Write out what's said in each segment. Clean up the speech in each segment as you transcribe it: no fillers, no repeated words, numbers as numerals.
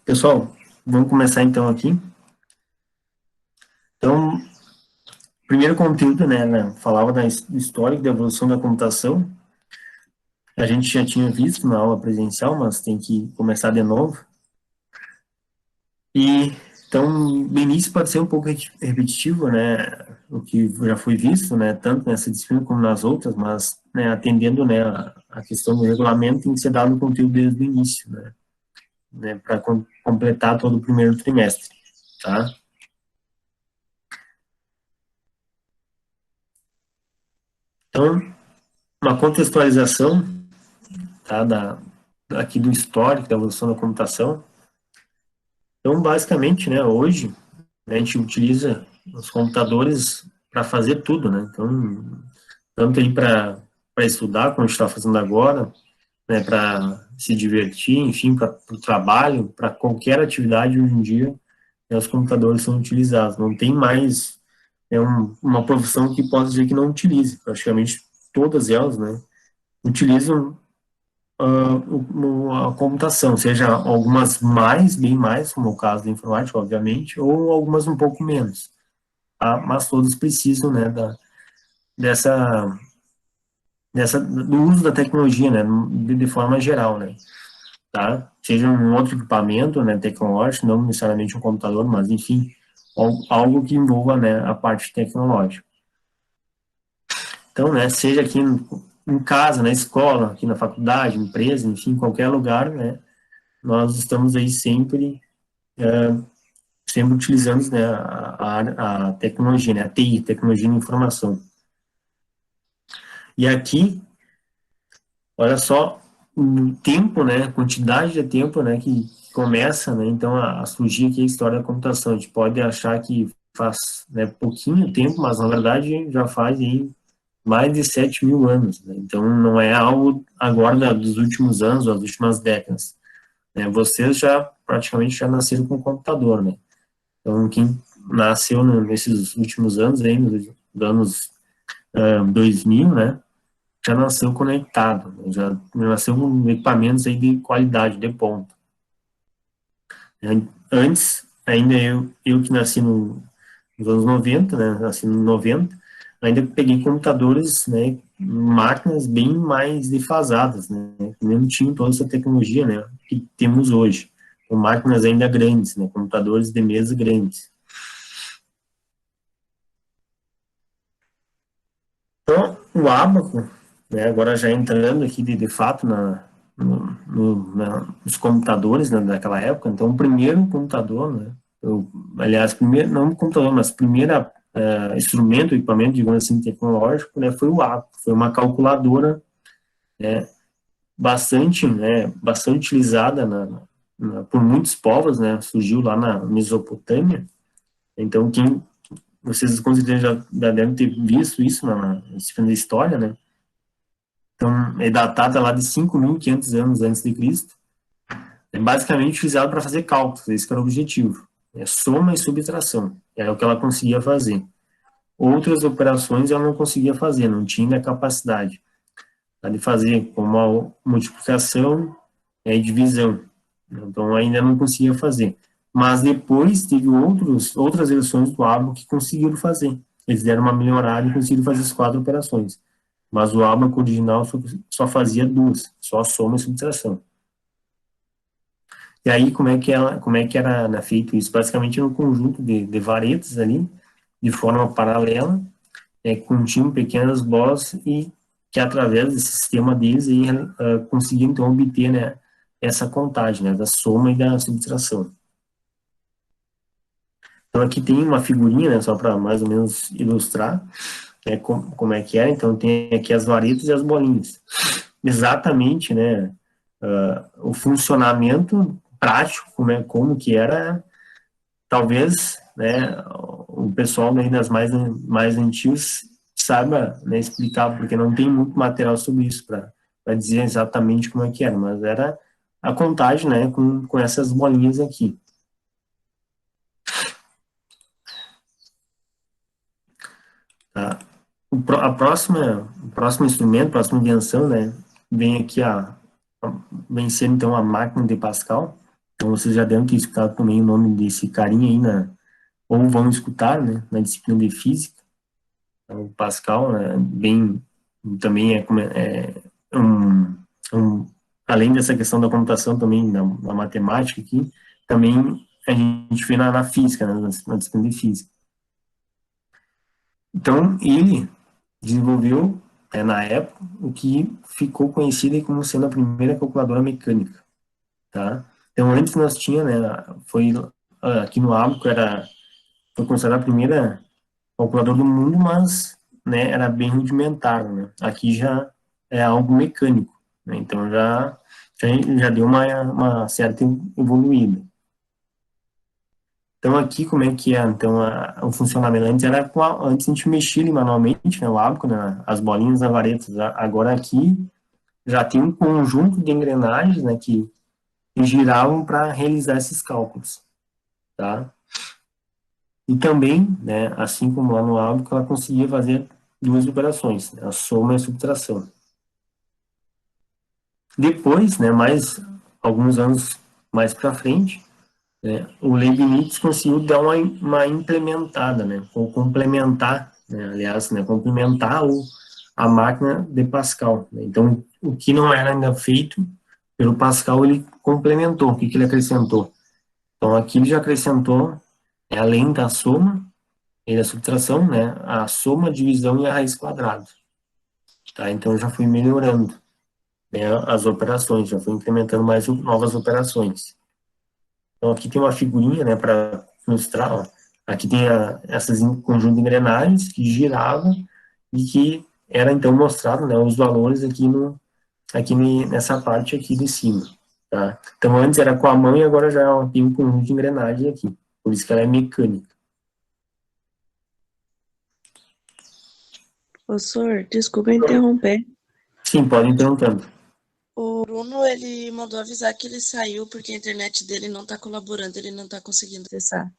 Pessoal, vamos começar então aqui. Então, primeiro conteúdo, falava do histórico da evolução da computação. A gente já tinha visto na aula presencial, mas tem que começar de novo. E então, no início pode ser um pouco repetitivo, né, o que já foi visto, né, tanto nessa disciplina como nas outras, mas, né, atendendo, né, a questão do regulamento tem que ser dado o conteúdo desde o início, né, para completar todo o primeiro trimestre, tá? Então, uma contextualização, tá, aqui do histórico da evolução da computação. Então, basicamente, né, hoje, né, a gente utiliza os computadores para fazer tudo, né? Então, tanto aí para estudar, como a gente está fazendo agora, né, para se divertir, enfim, para o trabalho, para qualquer atividade hoje em dia, né, os computadores são utilizados. Não tem mais uma profissão que possa dizer que não utilize. Praticamente todas elas, né, utilizam a computação, seja algumas mais, bem mais, como o caso da informática, obviamente, ou algumas um pouco menos, tá? Mas todos precisam, né, dessa, do uso da tecnologia, né, de forma geral, né, tá? Seja um outro equipamento, né, tecnológico, não necessariamente um computador, mas, enfim, algo que envolva, né, a parte tecnológica. Então, né, seja aqui em casa, na escola, aqui na faculdade, empresa, enfim, qualquer lugar, né, nós estamos aí sempre utilizando, né, a tecnologia, né, a TI, tecnologia de informação. E aqui, olha só o tempo, né, a quantidade de tempo, né, que começa, né, então a surgir aqui a história da computação. A gente pode achar que faz, né, pouquinho tempo, mas na verdade já faz aí mais de 7.000 anos, né? Então não é algo agora dos últimos anos, das últimas décadas, né? Vocês já praticamente já nasceram com computador, né? Então, quem nasceu nesses últimos anos, aí, nos anos 2000, né, já nasceu conectado, né, já nasceu com equipamentos aí de qualidade, de ponta. Antes, ainda eu que nasci nos anos 90, né, nasci em 90, ainda peguei computadores, né, máquinas bem mais defasadas, né, que não tinham toda essa tecnologia, né, que temos hoje, com máquinas ainda grandes, né, computadores de mesa grandes. Então, o ábaco, né, agora já entrando aqui de fato nos computadores, né, daquela época, então o primeiro computador, né, aliás, primeiro, não computador, mas primeiro instrumento, equipamento, digamos assim, tecnológico, né, foi o ábaco, foi uma calculadora, né, bastante utilizada por muitos povos, né, surgiu lá na Mesopotâmia. Então, vocês com certeza já devem ter visto isso na disciplina de história, né? Então, é datada lá de 5.500 anos antes de Cristo. É basicamente utilizado para fazer cálculos, esse que era o objetivo. É soma e subtração, era o que ela conseguia fazer. Outras operações ela não conseguia fazer, não tinha a capacidade de fazer, como a multiplicação e divisão. Então, ainda não conseguia fazer. Mas depois teve outras versões do ábaco que conseguiram fazer. Eles deram uma melhorada e conseguiram fazer as 4 operações. Mas o ábaco original só fazia duas, só soma e subtração. E aí, como é que era, né, feito isso? Basicamente, era um conjunto de varetas ali, de forma paralela, continham pequenas bolas e que, através desse sistema deles, aí, conseguiam, então, obter, né, essa contagem, né, da soma e da subtração. Então, aqui tem uma figurinha, né, só para mais ou menos ilustrar, né, como é que é. Então, tem aqui as varetas e as bolinhas. Exatamente, né, o funcionamento prático, como que era, talvez, né, o pessoal daí mais antigos saiba, né, explicar, porque não tem muito material sobre isso para dizer exatamente como é que era, mas era a contagem, né, com essas bolinhas aqui. Tá? O próximo instrumento, a próxima invenção, né, vem aqui vem ser então a máquina de Pascal. Então, vocês já devem ter escutado também o nome desse carinha aí, ou vão escutar, né, na disciplina de física. Então, o Pascal, né, também um, um, além dessa questão da computação também, da matemática aqui, também a gente vê na física, né, na disciplina de física. Então, ele desenvolveu, na época, o que ficou conhecido como sendo a primeira calculadora mecânica, tá? Então, antes nós tinha, né, aqui no Abaco foi considerada a primeira calculadora do mundo, mas, né, era bem rudimentar, né? Aqui já é algo mecânico, né? Então, já deu uma certa evoluída. Então, aqui, como é que é? Então, o funcionamento antes antes a gente mexia ali manualmente, né, o ábaco, né, as bolinhas, as varetas. Agora aqui já tem um conjunto de engrenagens, né, que giravam para realizar esses cálculos, tá? E também, né, assim como lá no ábaco, ela conseguia fazer duas operações, né, a soma e a subtração. Depois, né, alguns anos mais para frente, o Leibniz conseguiu dar uma implementada, né, ou complementar, né, aliás, né, complementar a máquina de Pascal, né. Então, o que não era ainda feito pelo Pascal, ele complementou. O que ele acrescentou? Então, aqui ele já acrescentou, além da soma e da subtração, né, a soma, a divisão e a raiz quadrada. Tá? Então, já foi melhorando, né, as operações, já foi incrementando mais novas operações. Então, aqui tem uma figurinha, né, para ilustrar, ó. Aqui tem essas conjunto de engrenagens que giravam e que era, então, mostrado, né, os valores nessa parte aqui de cima, tá? Então, antes era com a mão e agora já tem um conjunto de engrenagens aqui. Por isso que ela é mecânica. Professor, desculpa interromper. Sim, pode ir perguntando. O Bruno, ele mandou avisar que ele saiu porque a internet dele não tá colaborando, ele não tá conseguindo acessar.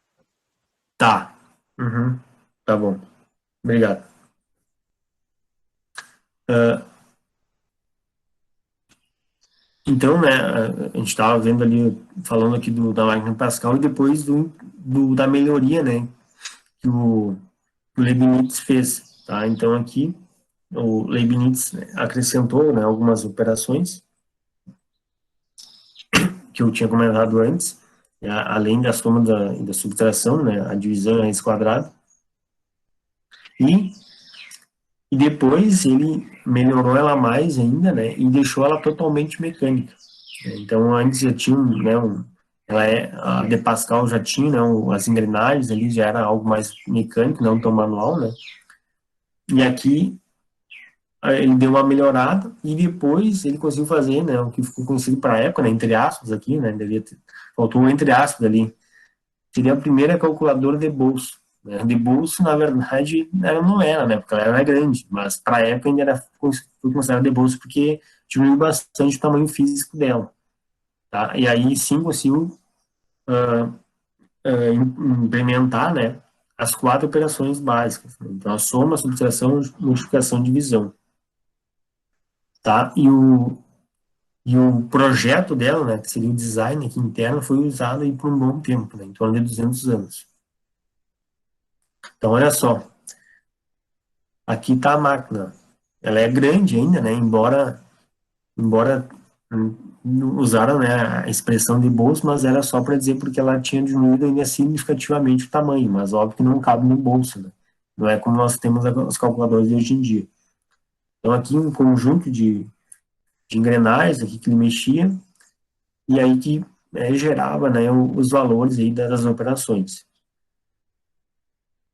Tá. Uhum. Tá bom. Obrigado. Então, né, a gente estava vendo ali, falando aqui da máquina Pascal e depois da melhoria, né, que o Leibniz fez, tá? Então, aqui, o Leibniz acrescentou, né, algumas operações que eu tinha comentado antes, além da soma da subtração, né, a divisão e a raiz quadrada, e, e depois ele melhorou ela mais ainda, né, e deixou ela totalmente mecânica. Então, antes já tinha, né, a de Pascal já tinha, né, as engrenagens ali, já era algo mais mecânico, não tão manual, né, e aqui ele deu uma melhorada e depois ele conseguiu fazer, né, o que ficou conhecido para a época, né, entre aspas aqui, né, faltou entre aspas ali, seria a primeira calculadora de bolso. Né, de bolso, na verdade, ela não era, né, porque ela era grande, mas para a época ainda foi considerada de bolso porque diminuiu bastante o tamanho físico dela. Tá? E aí sim conseguiu implementar, né, as quatro operações básicas. Né? Então, a soma, a subtração, multiplicação e divisão. Tá? E o projeto dela, né, que seria o design aqui interno, foi usado aí por um bom tempo, né, em torno de 200 anos. Então, olha só, aqui está a máquina. Ela é grande ainda, né, embora usaram, né, a expressão de bolso, mas era só para dizer porque ela tinha diminuído ainda significativamente o tamanho, mas óbvio que não cabe no bolso, né? Não é como nós temos os calculadores de hoje em dia. Então aqui um conjunto de engrenagens aqui que ele mexia e aí que gerava, né, os valores aí das operações.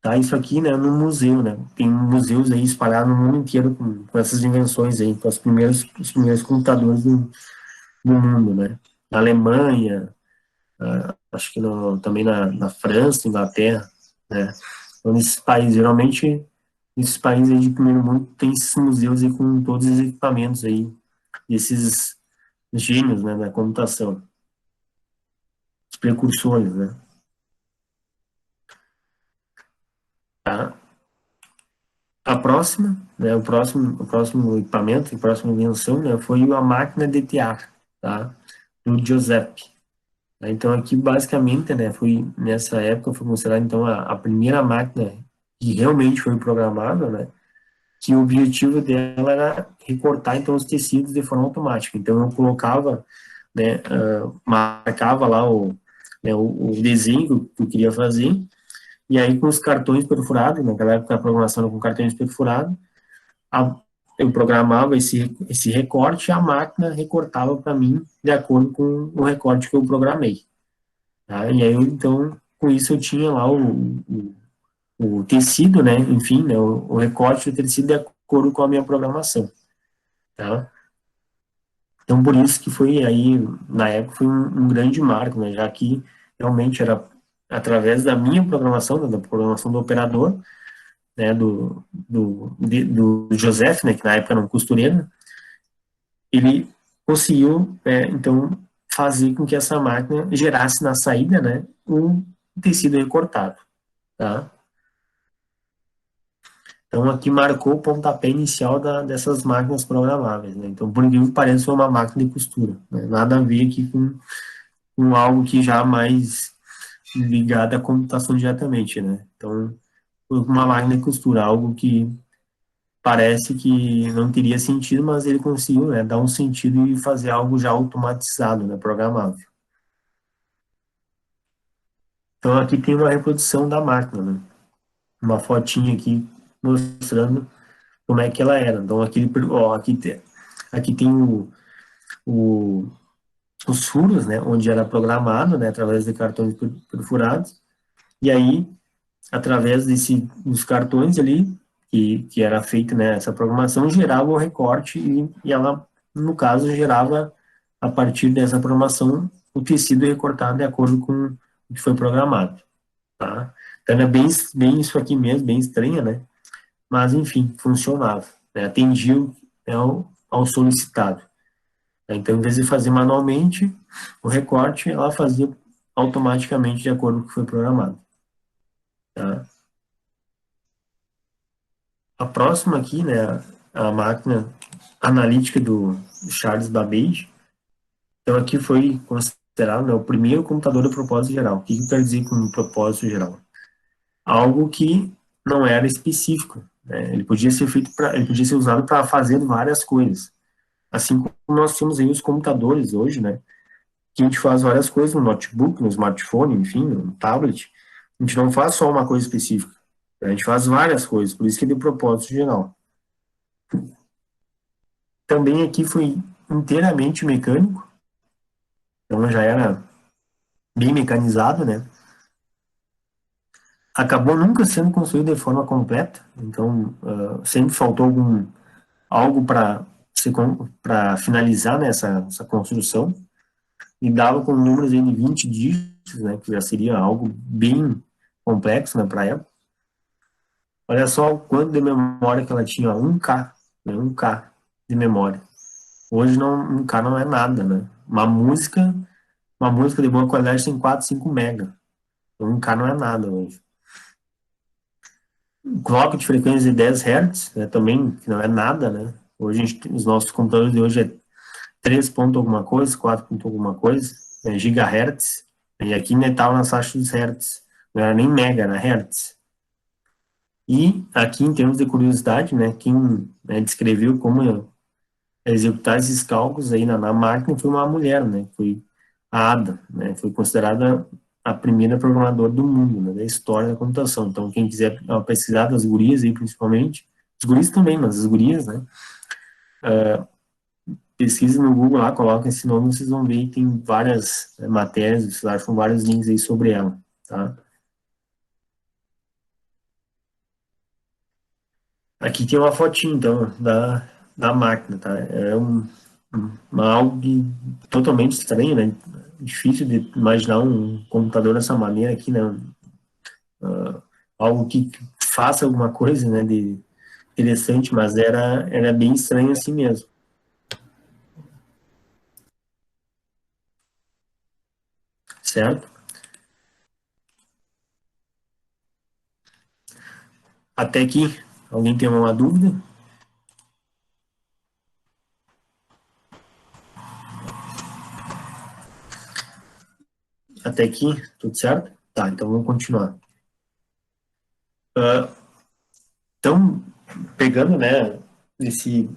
Tá? Isso aqui, né, no museu, né? Tem museus aí espalhados no mundo inteiro com essas invenções aí, com os primeiros computadores do mundo, né? Na Alemanha, acho que também na França, Inglaterra, né? Então, nesses países, geralmente, esses países aí de primeiro mundo tem esses museus aí com todos os equipamentos aí, esses gênios, né, da computação, os precursores, né? Tá? A próxima, né, o próximo equipamento, a próxima invenção, né, foi a máquina de tear, tá? Do Giuseppe. Então, aqui, basicamente, né, foi, nessa época, foi considerada, então, a primeira máquina que realmente foi programada, né, que o objetivo dela era recortar, então, os tecidos de forma automática. Então, eu colocava, né, marcava lá né, o desenho que eu queria fazer, e aí, com os cartões perfurados, naquela época a programação era com cartões perfurados, a, eu programava esse recorte e a máquina recortava para mim de acordo com o recorte que eu programei. Tá? E aí, então, com isso eu tinha lá o tecido, né? Enfim, né? O recorte do tecido de acordo com a minha programação. Tá? Então, por isso que foi aí, na época, foi um grande marco, né? Já que realmente era através da minha programação, né, da programação do operador, né, do Joseph, né, que na época era um costureiro, ele conseguiu, então, fazer com que essa máquina gerasse na saída, né, um tecido recortado, tá? Então, aqui marcou o pontapé inicial dessas máquinas programáveis, né? Então, por incrível que pareça, foi uma máquina de costura, né? Nada a ver aqui com algo que já mais ligado à computação diretamente, né? Então, foi uma máquina de costura, algo que parece que não teria sentido, mas ele conseguiu, né, dar um sentido e fazer algo já automatizado, né, programável. Então aqui tem uma reprodução da máquina, né, uma fotinha aqui mostrando como é que ela era. Então aqui tem o, os furos, né, onde era programado, né, através de cartões perfurados, e aí através dos cartões ali, que era feita, né, essa programação, gerava o recorte e ela, no caso, gerava, a partir dessa programação, o tecido recortado de acordo com o que foi programado, tá? Então, é bem isso aqui mesmo, bem estranha, né? Mas, enfim, funcionava, né? Atendia ao solicitado. Então, em vez de fazer manualmente, o recorte, ela fazia automaticamente de acordo com o que foi programado, tá? A próxima aqui, né, a máquina analítica do Charles Babbage. Então, aqui foi considerado, né, o primeiro computador de propósito geral. O que eu quero dizer com propósito geral? Algo que não era específico, né? Ele podia ser ele podia ser usado para fazer várias coisas. Assim como nós temos aí os computadores hoje, né, que a gente faz várias coisas no notebook, no smartphone, enfim, no tablet. A gente não faz só uma coisa específica. A gente faz várias coisas, por isso que é de propósito geral. Também aqui foi inteiramente mecânico, então já era bem mecanizado, né? Acabou nunca sendo construído de forma completa, então sempre faltou algo para finalizar, né, essa construção, e dava com números aí de 20 dígitos, né, que já seria algo bem complexo, né, para a época. Olha só o quanto de memória que ela tinha, 1K, né, 1K de memória. Hoje não, 1K não é nada, né? Uma música de boa qualidade tem 4, 5 mega. Então, 1K não é nada hoje. O clock de frequência de 10 Hz, né, também, que não é nada, né? Hoje, os nossos computadores de hoje é 3 ponto alguma coisa, 4 ponto alguma coisa, gigahertz. E aqui ainda estava nas taxas dos hertz. Não era nem mega, era hertz. E aqui, em termos de curiosidade, né, quem, né, descreveu como executar esses cálculos aí na máquina foi uma mulher, né? Foi a Ada, né? Foi considerada a primeira programadora do mundo, né? Da história da computação. Então, quem quiser pesquisar das gurias aí, principalmente, os guris também, mas as gurias, né? Pesquise no Google lá, coloca esse nome, vocês vão ver, tem várias matérias, vocês acham vários links aí sobre ela, tá? Aqui tem uma fotinha, então, da máquina, tá? É algo totalmente estranho, né? Difícil de imaginar um computador dessa maneira aqui, né? Algo que faça alguma coisa, né, de interessante, mas era bem estranho assim mesmo, certo? Até aqui, alguém tem uma dúvida? Até aqui, tudo certo? Tá, então vamos continuar. Então, pegando, né, esse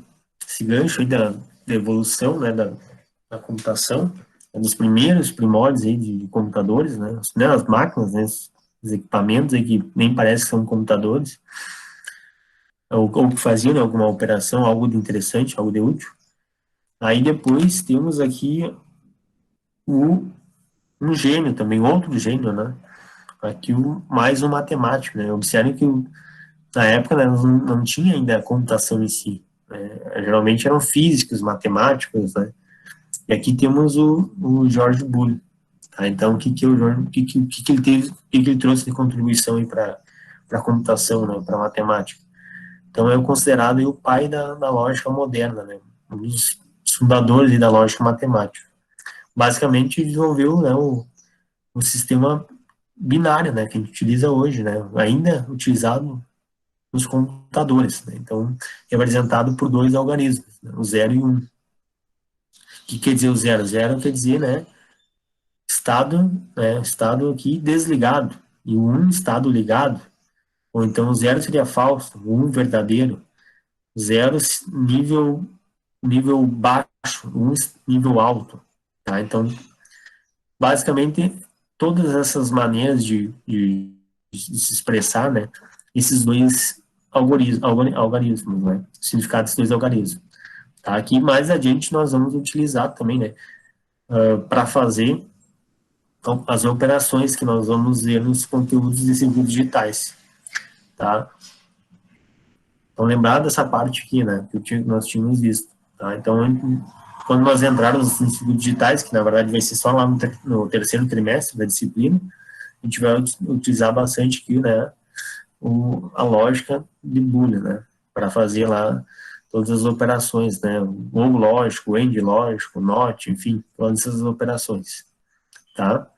gancho aí da evolução, né, da computação, é dos primeiros primórdios aí de computadores, né, as máquinas, né, os equipamentos aí que nem parece que são computadores, ou que faziam, né, alguma operação, algo de interessante, algo de útil. Aí depois temos aqui o, um gênio também, outro gênio, né, aqui mais um matemático, né, observem que na época, né, não tinha ainda a computação em si, né, geralmente eram físicos, matemáticos, né, e aqui temos o George Boole, tá? Então, o que ele teve, o que ele trouxe de contribuição aí para a computação, né, para a matemática? Então, é considerado aí o pai da lógica moderna, né, um dos fundadores aí da lógica matemática. Basicamente, desenvolveu, né, o sistema binário, né, que a gente utiliza hoje, né, ainda utilizado nos computadores, né? Então, representado por dois algarismos, né? O 0 e 1. O que quer dizer o 0? 0 quer dizer, né, estado aqui desligado, e o 1 estado ligado, ou então o 0 seria falso, o 1 verdadeiro, 0 nível baixo, 1 nível alto, tá? Então, basicamente, todas essas maneiras de se expressar, né, esses dois algarismos, né, o significado desses dois algarismos. Tá? Aqui mais adiante nós vamos utilizar também, né, para fazer as operações que nós vamos ver nos conteúdos de circuitos digitais, tá? Então lembrar dessa parte aqui, né, que nós tínhamos visto, tá? Então quando nós entrarmos nos circuitos digitais, que na verdade vai ser só lá no terceiro trimestre da disciplina, a gente vai utilizar bastante aqui, né, a lógica de Boolean, né, para fazer lá todas as operações, né, ou lógico, AND lógico, NOT, enfim, todas essas operações, tá?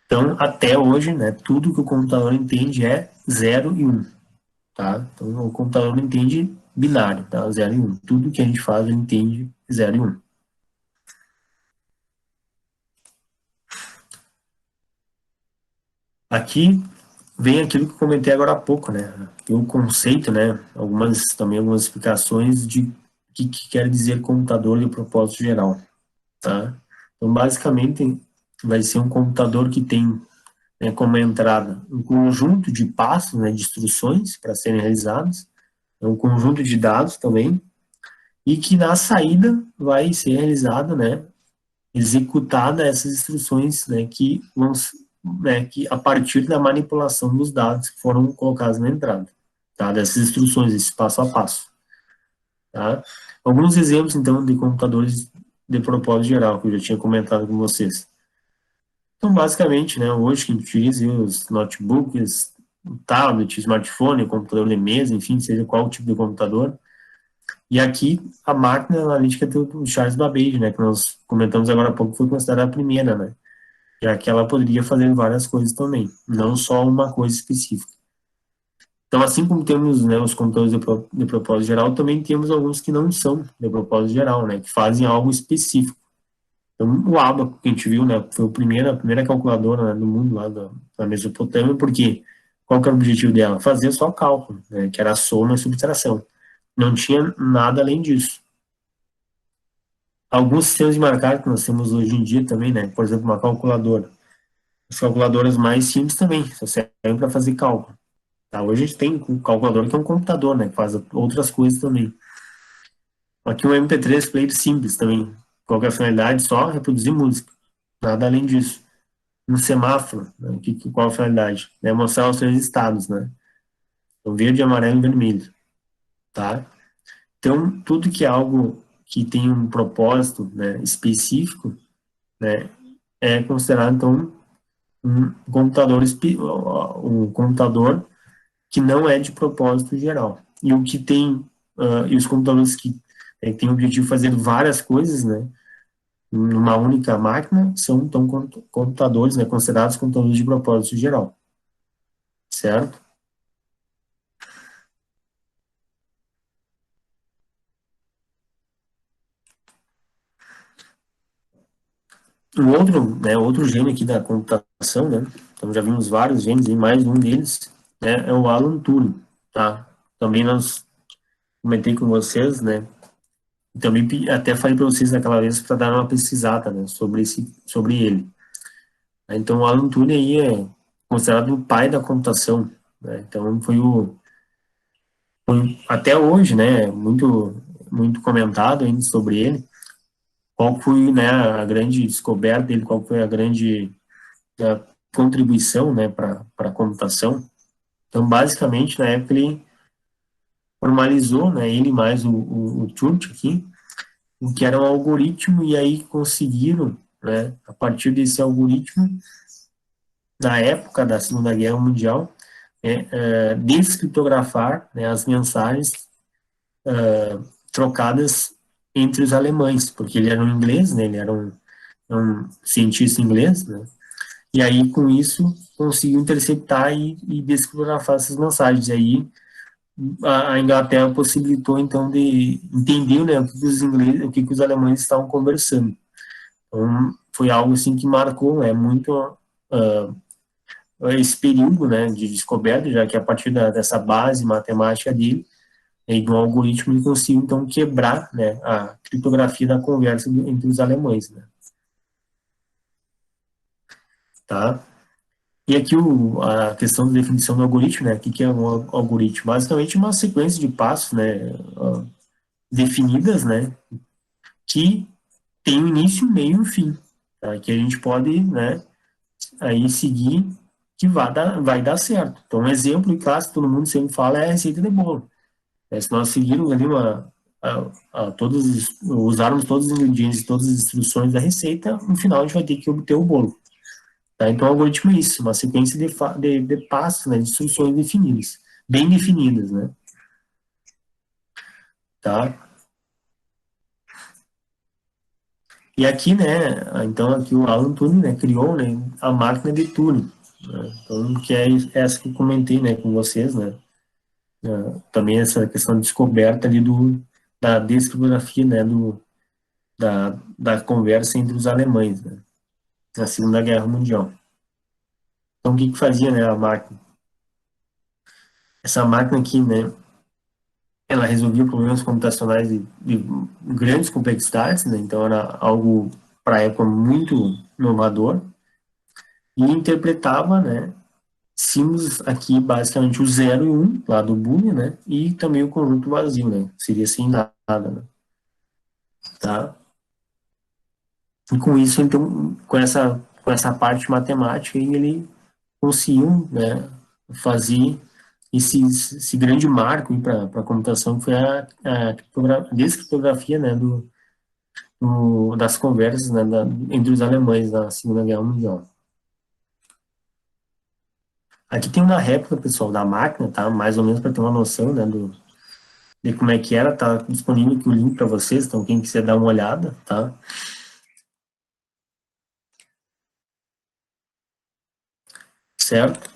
Então, até hoje, né, tudo que o computador entende é 0 e 1, tá? Então, o computador não entende binário, tá? 0 e 1. Tudo que a gente faz, ele entende 0 e 1. Aqui vem aquilo que eu comentei agora há pouco, né? O conceito, né? Algumas explicações de o que quer dizer computador de propósito geral, tá? Então, basicamente, vai ser um computador que tem, né, como entrada um conjunto de passos, né, de instruções para serem realizados, um conjunto de dados também, e que na saída vai ser realizada, né, executada essas instruções, né, que a partir da manipulação dos dados que foram colocados na entrada, tá, dessas instruções, esse passo a passo, tá. Alguns exemplos, então, de computadores de propósito geral, que eu já tinha comentado com vocês. Então, basicamente, né, hoje que a gente utiliza os notebooks, o tablet, o smartphone, o computador de mesa, enfim, seja qual tipo de computador. E aqui, a máquina analítica do Charles Babbage, né, que nós comentamos agora há pouco, foi considerada a primeira, né, já que ela poderia fazer várias coisas também, não só uma coisa específica. Então, assim como temos, né, os computadores de propósito geral, também temos alguns que não são de propósito geral, né, que fazem algo específico. Então, o Abaco, que a gente viu, né, foi a primeira calculadora, né, do mundo lá da Mesopotâmia, porque qual que era o objetivo dela? Fazer só cálculo, né, que era a soma e subtração. Não tinha nada além disso. Alguns sistemas de marcar que nós temos hoje em dia também, né, por exemplo, uma calculadora. As calculadoras mais simples também, só servem para fazer cálculo. Tá? Hoje a gente tem um calculador que é um computador, né, que faz outras coisas também. Aqui um MP3 player simples também. Qual que é a finalidade? Só reproduzir música. Nada além disso. Um semáforo, né? Qual a finalidade? É mostrar os três estados, né? O verde, amarelo e vermelho, tá? Então, tudo que é algo que tem um propósito, né, específico, né, é considerado, então, um computador que não é de propósito geral. E o que tem, e os computadores que têm o objetivo de fazer várias coisas, né, numa única máquina, são, então, computadores, né, considerados computadores de propósito geral, certo? outro gênio aqui da computação, né? Então já vimos vários gênios e mais um deles, né, é o Alan Turing, tá? Também nós comentei com vocês, né? E também até falei para vocês naquela vez para dar uma pesquisada, né, sobre ele. Então o Alan Turing aí é considerado o pai da computação, né? Então foi até hoje, né, muito comentado ainda sobre ele. Qual foi, né, a grande descoberta dele? Qual foi a grande contribuição, né, para a computação? Então, basicamente, na época ele formalizou, né, ele mais o Church aqui, o que era um algoritmo, e aí conseguiram, né, a partir desse algoritmo, na época da Segunda Guerra Mundial, descriptografar, né, as mensagens trocadas entre os alemães, porque ele era um inglês, né, ele era um cientista inglês, né, e aí com isso conseguiu interceptar e descriptografar essas mensagens. E aí a Inglaterra possibilitou então de entender, né, o que os alemães estavam conversando. Então foi algo assim que marcou, né, muito esse período, né, de descoberta, já que a partir dessa base matemática dele e do algoritmo ele conseguiu então quebrar, né, a criptografia da conversa entre os alemães, né, tá? E aqui a questão da definição do algoritmo, né? O que é um algoritmo? Basicamente uma sequência de passos, né, definidas, né, que tem um início, meio e um fim, tá? Que a gente pode, né, aí seguir que vai dar certo. Então, um exemplo clássico, todo mundo sempre fala, é a receita de bolo. Se nós seguirmos ali usarmos todos os ingredientes, todas as instruções da receita, no final a gente vai ter que obter o bolo. Tá? Então, o algoritmo é isso, uma sequência de passos, né, de instruções definidas, bem definidas, né? Tá? E aqui, né, então aqui o Alan Turing, né, criou, né, a máquina de Turing, né? Então, que é essa que eu comentei, né, com vocês, né? Também essa questão de descoberta ali da descriptografia, né, da conversa entre os alemães, né, na Segunda Guerra Mundial. Então, o que fazia, né, a máquina? Essa máquina aqui, né, ela resolvia problemas computacionais de grandes complexidades, né, então era algo, para a época, muito inovador, e interpretava, né, símbolos aqui, basicamente, o 0 e 1, lá do Boolean, né, e também o conjunto vazio, né, seria sem nada, né, tá? E com isso, então, com essa parte matemática, ele conseguiu, né, fazer esse grande marco para a computação, que foi a descriptografia, né, das conversas, né, entre os alemães na Segunda Guerra Mundial. Aqui tem uma réplica, pessoal, da máquina, tá? Mais ou menos para ter uma noção, né, de como é que era. Tá disponível aqui o link para vocês, então quem quiser dar uma olhada, tá? Certo?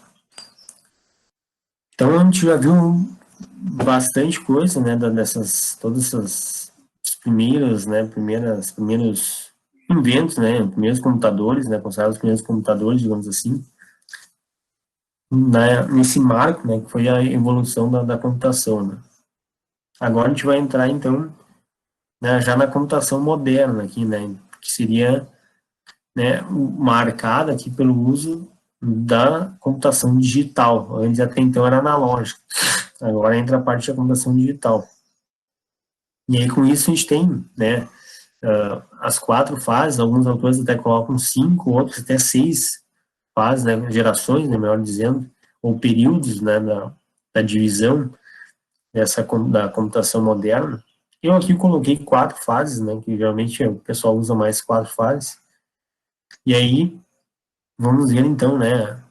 Então a gente já viu bastante coisa, né, todas essas primeiros inventos, né, primeiros computadores, né, considerados os primeiros computadores, digamos assim, nesse marco, né, que foi a evolução da computação, né. Agora a gente vai entrar, então, né, já na computação moderna aqui, né, que seria, né, marcada aqui pelo uso da computação digital. Antes, até então, era analógica. Agora entra a parte da computação digital. E aí, com isso, a gente tem, né, as 4 fases, alguns autores até colocam 5, outros até 6 fases, né, gerações, né, melhor dizendo, ou períodos, né, da divisão da computação moderna. Eu aqui coloquei 4 fases, né, que geralmente o pessoal usa mais 4 fases. E aí, vamos ver então, né,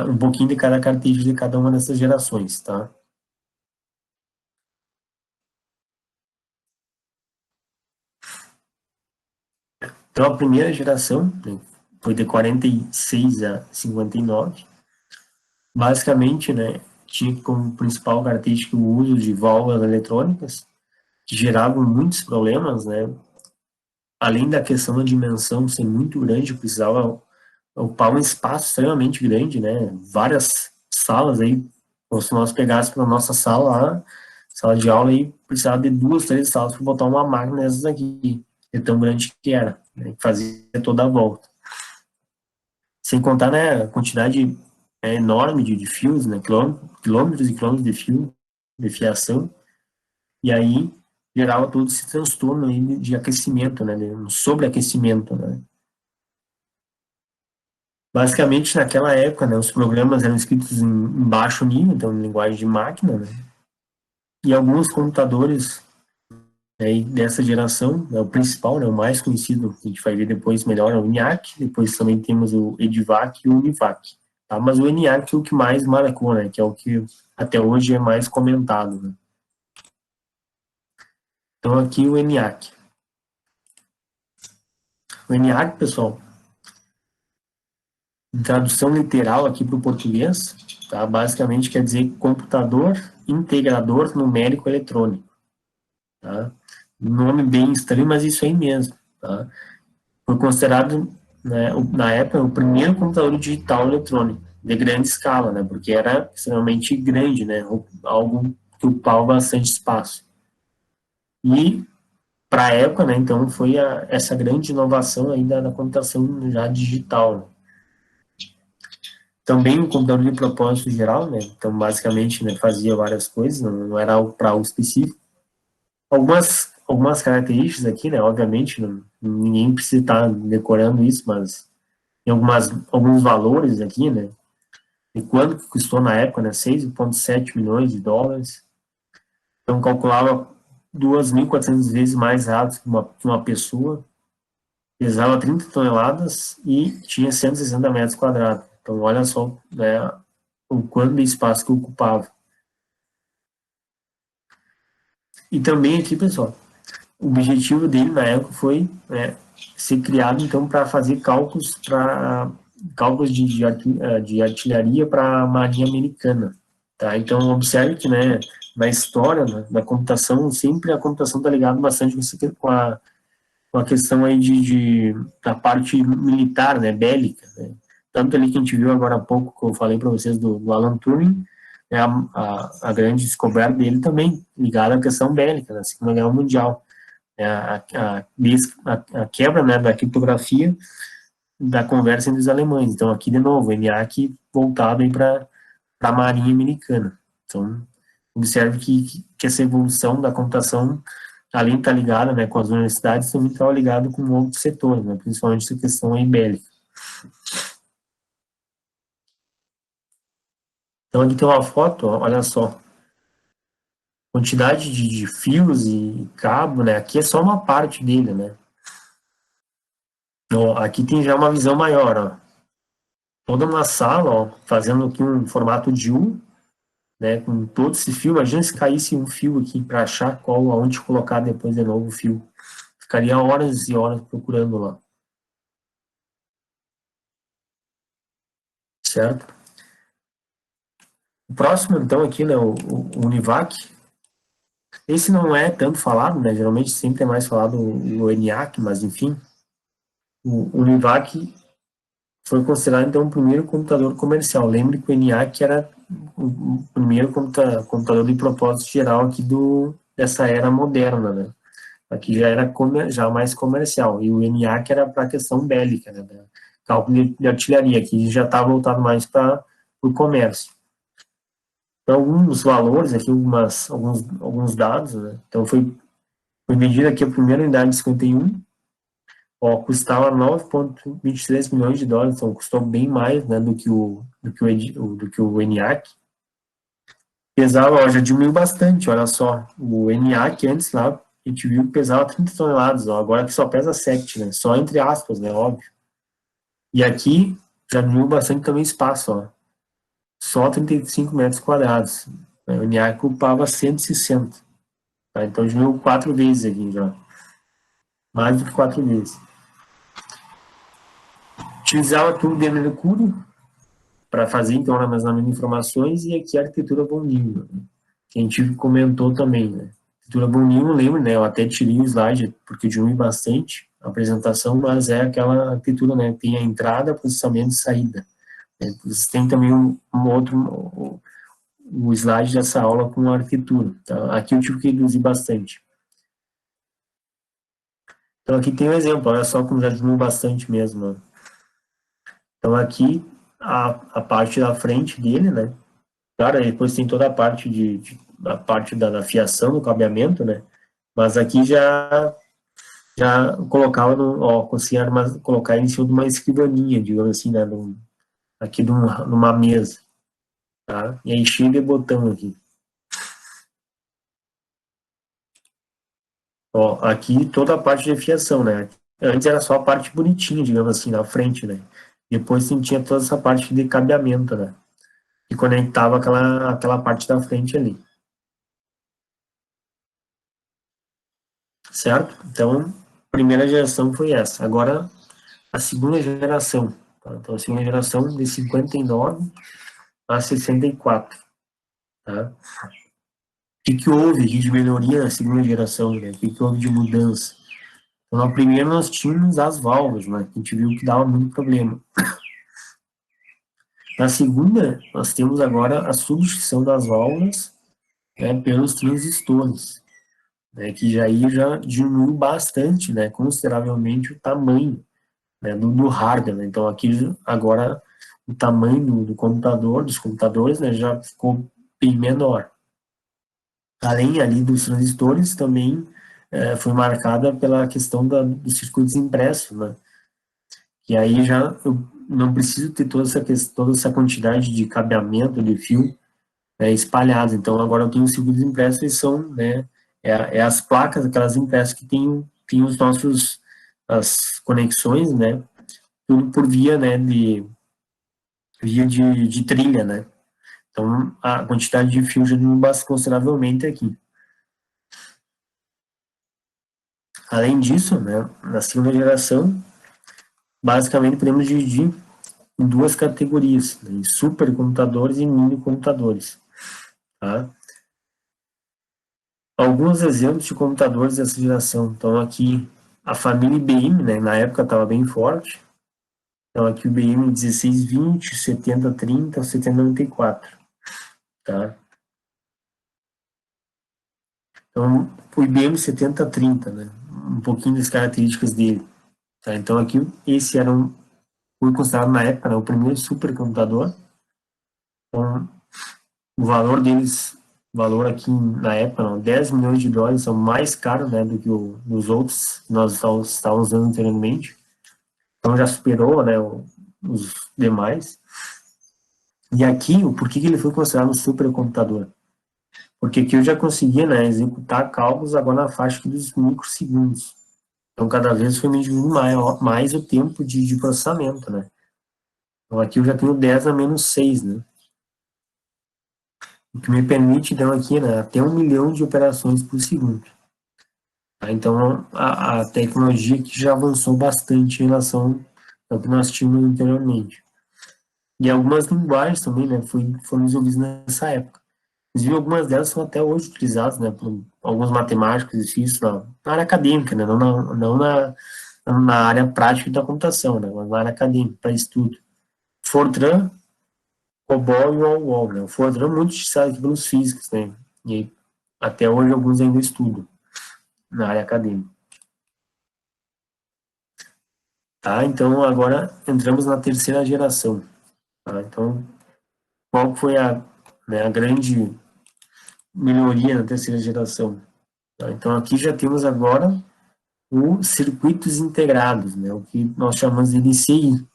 um pouquinho de cada característica de cada uma dessas gerações, tá? Então, a primeira geração, né, foi de 46 a 59. Basicamente, né, tinha como principal característica o uso de válvulas eletrônicas, que geravam muitos problemas, né, além da questão da dimensão ser muito grande, precisava ocupar um espaço extremamente grande, né? Várias salas aí, se nós pegássemos a nossa sala lá, sala de aula aí, precisava de 2, 3 salas para botar uma máquina dessas aqui, é tão grande que era, né? Fazia toda a volta. Sem contar, né, a quantidade enorme de fios, né? Quilômetros e quilômetros de fio, de fiação, e aí gerava todo esse transtorno aí de aquecimento, né? De sobreaquecimento, né? Basicamente, naquela época, né, os programas eram escritos em baixo nível, então em linguagem de máquina, né, e alguns computadores dessa geração, o principal, né, o mais conhecido, que a gente vai ver depois melhor, é o ENIAC, depois também temos o EDVAC e o UNIVAC. Tá? Mas o ENIAC é o que mais marcou, né, que é o que até hoje é mais comentado. Né. Então, aqui o ENIAC. O ENIAC, pessoal, em tradução literal aqui para o português, tá? Basicamente quer dizer computador integrador numérico eletrônico. Tá? Nome bem estranho, mas isso aí mesmo. Tá? Foi considerado, né, na época, o primeiro computador digital eletrônico, de grande escala, né, porque era extremamente grande, né, algo que ocupava bastante espaço. E, para a época, né, então, foi essa grande inovação ainda da computação já digital. Né. Também um computador de propósito geral, né, então, basicamente, né, fazia várias coisas, não era algo para algo específico. Algumas características aqui, né? Obviamente, ninguém precisa estar decorando isso, mas tem alguns valores aqui, né? E quanto que custou na época, né? 6,7 milhões de dólares. Então, calculava 2.400 vezes mais rápido que uma pessoa. Pesava 30 toneladas e tinha 160 metros quadrados. Então, olha só, né, o quanto de espaço que ocupava. E também aqui, pessoal, o objetivo dele na época foi ser criado então para fazer cálculos de artilharia para a Marinha Americana, tá? Então observe que, né, na história, né, da computação, sempre a computação está ligada bastante com a questão aí da parte militar, né, bélica, né? Tanto ali que a gente viu agora há pouco, que eu falei para vocês do Alan Turing, né, a grande descoberta dele também ligada à questão bélica, na Segunda Guerra Mundial. A quebra, né, da criptografia da conversa entre os alemães. Então, aqui, de novo, ENIAC voltado para a Marinha Americana. Então, observe que essa evolução da computação, além de estar ligada, né, com as universidades, também estava ligado com outros setores, né, principalmente essa questão aí bélica. Então, aqui tem uma foto, ó, olha só. Quantidade de fios e cabo, né, aqui é só uma parte dele, né. Então, aqui tem já uma visão maior, ó. Toda uma sala, ó, fazendo aqui um formato de U, né, com todo esse fio. Imagina se caísse um fio aqui para achar aonde colocar depois de novo o fio. Ficaria horas e horas procurando lá. Certo? O próximo, então, aqui, né, o Univac. Esse não é tanto falado, né, geralmente sempre é mais falado o ENIAC, mas enfim. O Univac foi considerado, então, o primeiro computador comercial. Lembre que o ENIAC era o primeiro computador de propósito geral aqui dessa era moderna, né? Aqui já era já mais comercial. E o ENIAC era para a questão bélica, né? Cálculo de artilharia. Aqui já está voltado mais para o comércio. Então, alguns valores aqui, alguns dados, né? Então, foi medida aqui a primeira unidade de 51, ó, custava 9,23 milhões de dólares, então custou bem mais, né, do que o ENIAC. Pesava, ó, já diminuiu bastante, olha só, o ENIAC antes lá, a gente viu que pesava 30 toneladas, ó, agora que só pesa 7, né, só entre aspas, né, óbvio. E aqui já diminuiu bastante também espaço, ó, só 35 metros quadrados, né, o ENIAC ocupava 160, tá, então diminuiu 4 vezes aqui já, mais do que 4 vezes. Utilizava tubo de mercúrio para fazer, então, armazenamento de informações, e aqui a arquitetura Von Neumann, né, que a gente comentou também, né. arquitetura Bonin, eu lembro, né, eu até tirei o slide, porque eu diminui bastante a apresentação, mas é aquela arquitetura, né, tem a entrada, processamento e saída. Né. Você tem também um outro, o slide dessa aula com a arquitetura. Tá? Aqui eu tive que reduzir bastante. Então aqui tem um exemplo, olha só como já diminuiu bastante mesmo. Né. Então aqui a parte da frente dele, né, claro, depois tem toda a parte a parte da fiação, do cabeamento, né, mas aqui já colocava conseguia colocar em cima de uma escrivaninha, digamos assim, né, aqui numa mesa, tá? E aí cheio de botão aqui. Ó, aqui toda a parte de fiação, né? Antes era só a parte bonitinha, digamos assim, na frente, né? Depois tinha toda essa parte de cabeamento, né? E conectava aquela parte da frente ali. Certo? Então, a primeira geração foi essa. Agora, a segunda geração. Tá? Então, a segunda geração de 59 a 64. Tá? O que houve de melhoria na segunda geração? Né? O que houve de mudança? Então, na primeira nós tínhamos as válvulas, né? Que a gente viu que dava muito problema. Na segunda, nós temos agora a substituição das válvulas, né, pelos transistores, né, que já diminuiu bastante, né, consideravelmente o tamanho, né, do hardware. Né. Então, aqui agora o tamanho do computador, dos computadores, né, já ficou bem menor. Além ali dos transistores, também foi marcada pela questão dos circuitos impressos, né, e aí já eu não preciso ter toda essa quantidade de cabeamento de fio espalhados. Então, agora eu tenho os circuitos impressos e são, né, as placas, aquelas impressas que tem as conexões, né, tudo por via, né, de trilha, né. Então, a quantidade de fio já diminui consideravelmente aqui. Além disso, né, na segunda geração, basicamente podemos dividir em duas categorias, né, em supercomputadores e minicomputadores. Tá? Alguns exemplos de computadores dessa geração. Então, aqui, a família IBM, né, na época estava bem forte. Então, aqui o IBM 1620, 7030, 7094. Tá? Então, o IBM 7030, né, um pouquinho das características dele. Tá? Então, aqui, esse foi considerado na época, né, o primeiro supercomputador. Então, o valor deles, valor aqui na época, não, 10 milhões de dólares, são mais caros, né, do que os outros que nós estávamos usando anteriormente. Então já superou, né, os demais. E aqui, o porquê que ele foi considerado um supercomputador? Porque aqui eu já conseguia, né, executar cálculos agora na faixa dos microsegundos. Então cada vez foi me diminuindo mais o tempo de processamento, né. Então aqui eu já tenho 10 a menos 6, né. O que me permite, então, aqui, né, até 1 milhão de operações por segundo. Tá? Então, a tecnologia aqui já avançou bastante em relação ao que nós tínhamos anteriormente. E algumas linguagens também, né, foram desenvolvidas nessa época. Inclusive, algumas delas são até hoje utilizadas, né, por alguns matemáticos e físicos na área acadêmica, né, não na área prática da computação, né, mas na área acadêmica, para estudo. Fortran, COBOL e WOW, né? O Fortran é muito utilizado aqui pelos físicos, né, e até hoje alguns ainda estudam na área acadêmica. Tá? Então, agora entramos na terceira geração. Tá? Então, qual foi a grande melhoria na terceira geração? Tá? Então, aqui já temos agora os circuitos integrados, né? O que nós chamamos de DCI.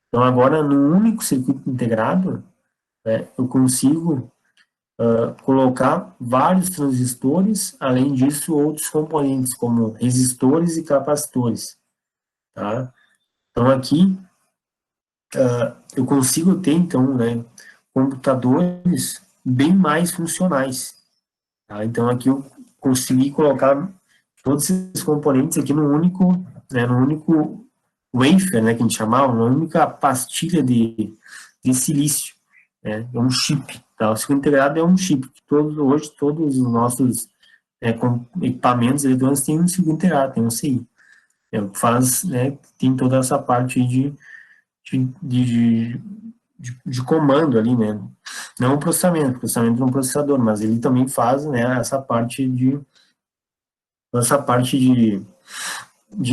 Então, agora, no único circuito integrado, né, eu consigo colocar vários transistores, além disso, outros componentes, como resistores e capacitores. Tá? Então, aqui, eu consigo ter, então, né, computadores bem mais funcionais. Tá? Então, aqui eu consegui colocar todos esses componentes aqui no único wafer, né, que a gente chamava, uma única pastilha de silício. Né? É um chip. Tá? O circuito integrado é um chip. Hoje, todos os nossos com equipamentos eletrônicos, tem um circuito integrado, tem um CI. O que faz, né, tem toda essa parte de, de, de comando ali, né? Não o processamento é um processador, mas ele também faz, né, essa parte de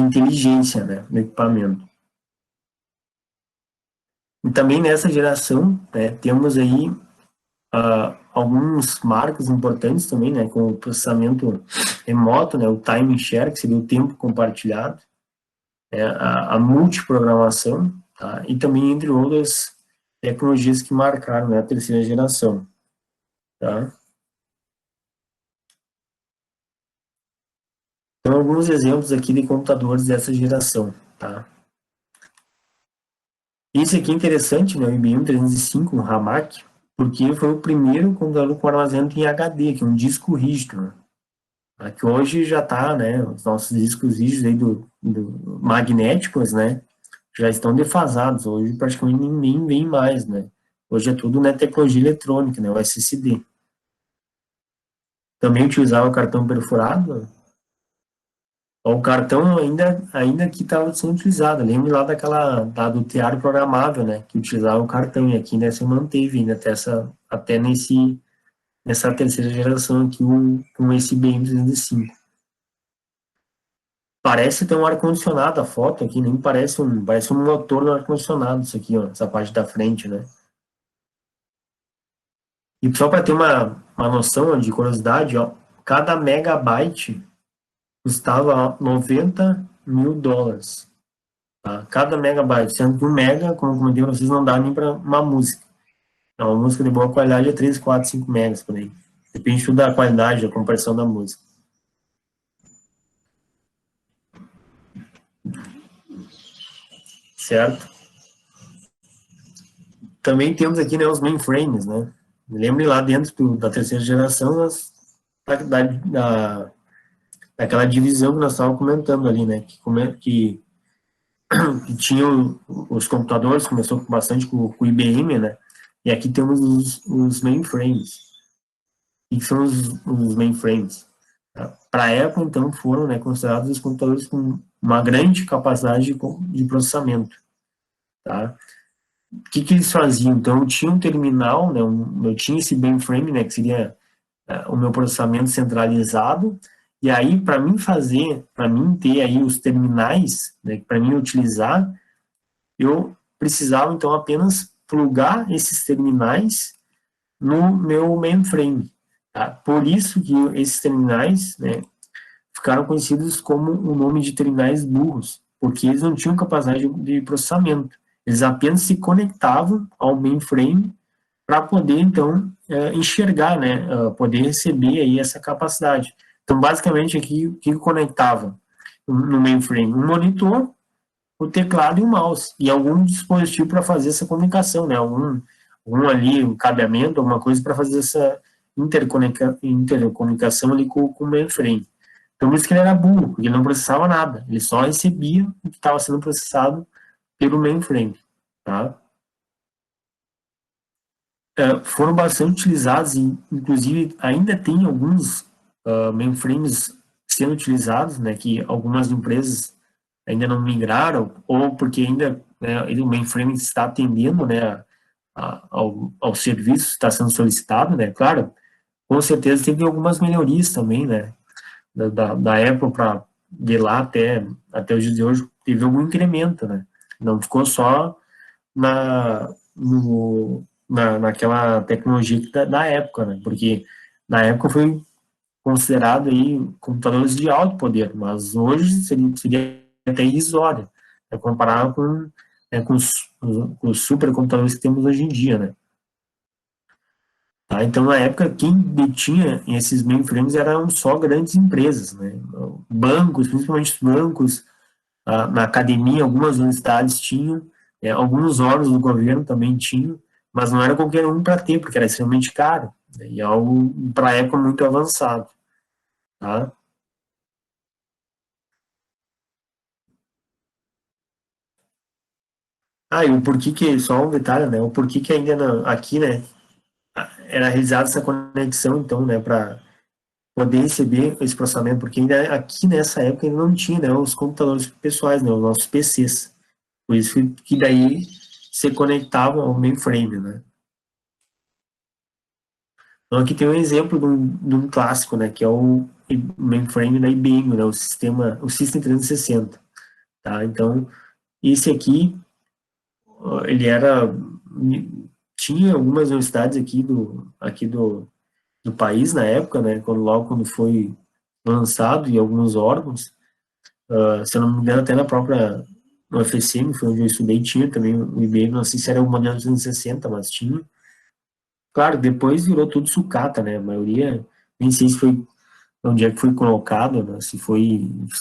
inteligência, né, do equipamento. E também nessa geração, né, temos aí alguns marcos importantes também, né, com o processamento remoto, né, o time share, que seria o tempo compartilhado, a multiprogramação, tá, e também entre outras tecnologias que marcaram, né, a terceira geração, tá. Então, alguns exemplos aqui de computadores dessa geração, tá. Esse aqui é interessante, né, o IBM 305, o Hamac, porque foi o primeiro computador com armazenamento em HD, que é um disco rígido, né. Que hoje já está, né, os nossos discos rígidos aí do magnéticos, né, já estão defasados, hoje praticamente nem vem mais, né, hoje é tudo, né, tecnologia eletrônica, né, o SSD. Também utilizava o cartão perfurado, o cartão ainda que estava sendo utilizado, lembro lá do tear programável, né, que utilizava o cartão, e aqui, né, se manteve ainda até nessa terceira geração aqui, com esse IBM 305. Parece ter um ar-condicionado a foto aqui, nem parece um motor no ar-condicionado isso aqui, ó, essa parte da frente, né? E só para ter uma noção de curiosidade, ó, cada megabyte custava US$ 90.000, tá? Cada megabyte, sendo que um mega, como eu comentei para vocês, não dá nem para uma música. Então, uma música de boa qualidade é 3, 4, 5 megas por aí. Depende tudo da qualidade, da compressão da música. Certo? Também temos aqui, né, os mainframes, né? Lembre lá dentro da terceira geração, daquela divisão que nós estávamos comentando ali, né? Que tinha os computadores, começou bastante com o IBM, né? E aqui temos os mainframes. O que são os mainframes? Para a época, então, foram, né, considerados os computadores com uma grande capacidade de processamento, tá? O que eles faziam? Então, eu tinha um terminal, né, eu tinha esse mainframe, né, que seria o meu processamento centralizado, e aí, para mim ter aí os terminais, né, para mim utilizar, eu precisava, então, apenas plugar esses terminais no meu mainframe, tá? Por isso que esses terminais, né, ficaram conhecidos como o nome de terminais burros, porque eles não tinham capacidade de processamento. Eles apenas se conectavam ao mainframe para poder, então, enxergar, né, poder receber aí essa capacidade. Então, basicamente, aqui, o que conectava no mainframe? Um monitor, o teclado e o mouse, e algum dispositivo para fazer essa comunicação, né, algum ali, um cabeamento, alguma coisa para fazer essa intercomunicação ali com o mainframe. Então, por isso que ele era burro, porque ele não processava nada, ele só recebia o que estava sendo processado pelo mainframe, tá? Foram bastante utilizados, e, inclusive ainda tem alguns mainframes sendo utilizados, né, que algumas empresas ainda não migraram, ou porque ainda, né, o mainframe está atendendo, né, ao serviço que está sendo solicitado, né, claro, com certeza teve algumas melhorias também, né, da Apple para de lá até os dias de hoje, teve algum incremento, né, não ficou só na, naquela tecnologia da época, né? Porque na época foi considerado aí computadores de alto poder, mas hoje seria até irrisório, né? Comparado com os supercomputadores que temos hoje em dia, né? Tá? Então, na época, quem detinha esses mainframes eram só grandes empresas, né? Bancos, principalmente bancos, na academia, algumas universidades tinham, alguns órgãos do governo também tinham, mas não era qualquer um para ter, porque era extremamente caro, né, e algo para a época muito avançado. Tá? E o porquê que, só um detalhe, né, o porquê que ainda aqui, né, era realizada essa conexão, então, né, poder receber esse processamento, porque ainda aqui nessa época ainda não tinha, né, os computadores pessoais, né, os nossos PCs. Por isso que daí se conectavam ao mainframe, né. Então aqui tem um exemplo de um clássico, né, que é o mainframe da IBM, né, o System 360, tá? Então, esse aqui, ele tinha algumas universidades aqui do país na época, né, logo quando foi lançado, e alguns órgãos, se eu não me engano, até na própria no UFSM, foi onde eu estudei, tinha também o IBM, não sei se era o modelo 260, mas tinha. Claro, depois virou tudo sucata, né, a maioria, nem sei se foi onde é que foi colocado, né, se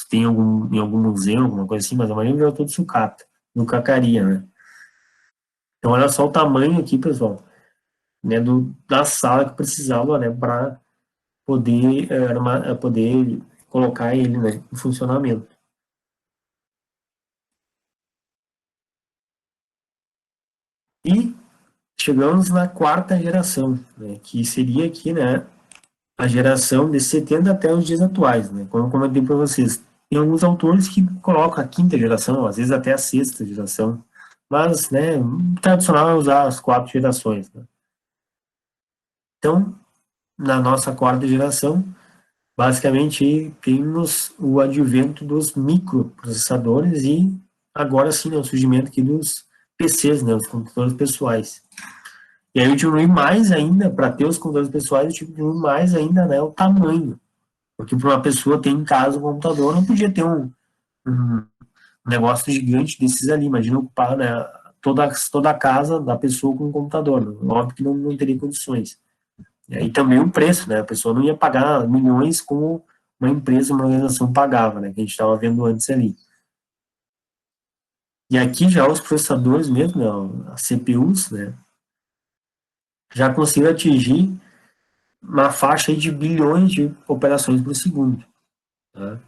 tem em algum museu, alguma coisa assim, mas a maioria virou tudo sucata, no cacaria, né. Então, olha só o tamanho aqui, pessoal, né, da sala que precisava, né, para poder colocar ele, né, em funcionamento. E chegamos na quarta geração, né, que seria aqui, né, a geração de 70 até os dias atuais, né, como eu comentei para vocês. Tem alguns autores que colocam a quinta geração, às vezes até a sexta geração, mas, né, o tradicional é usar as quatro gerações, né. Então, na nossa quarta geração, basicamente temos o advento dos microprocessadores e agora sim, né, o surgimento aqui dos PCs, né, os computadores pessoais. E aí eu diminui mais ainda, para ter os computadores pessoais, eu diminui mais ainda, né, o tamanho. Porque para uma pessoa ter em casa um computador, não podia ter um negócio gigante desses ali. Imagina ocupar, né, toda a casa da pessoa com um computador. Óbvio que não teria condições. E aí também o preço, né? A pessoa não ia pagar milhões como uma empresa, uma organização pagava, né? Que a gente estava vendo antes ali. E aqui já os processadores mesmo, né, as CPUs, né, já conseguiram atingir uma faixa de bilhões de operações por segundo. Tá?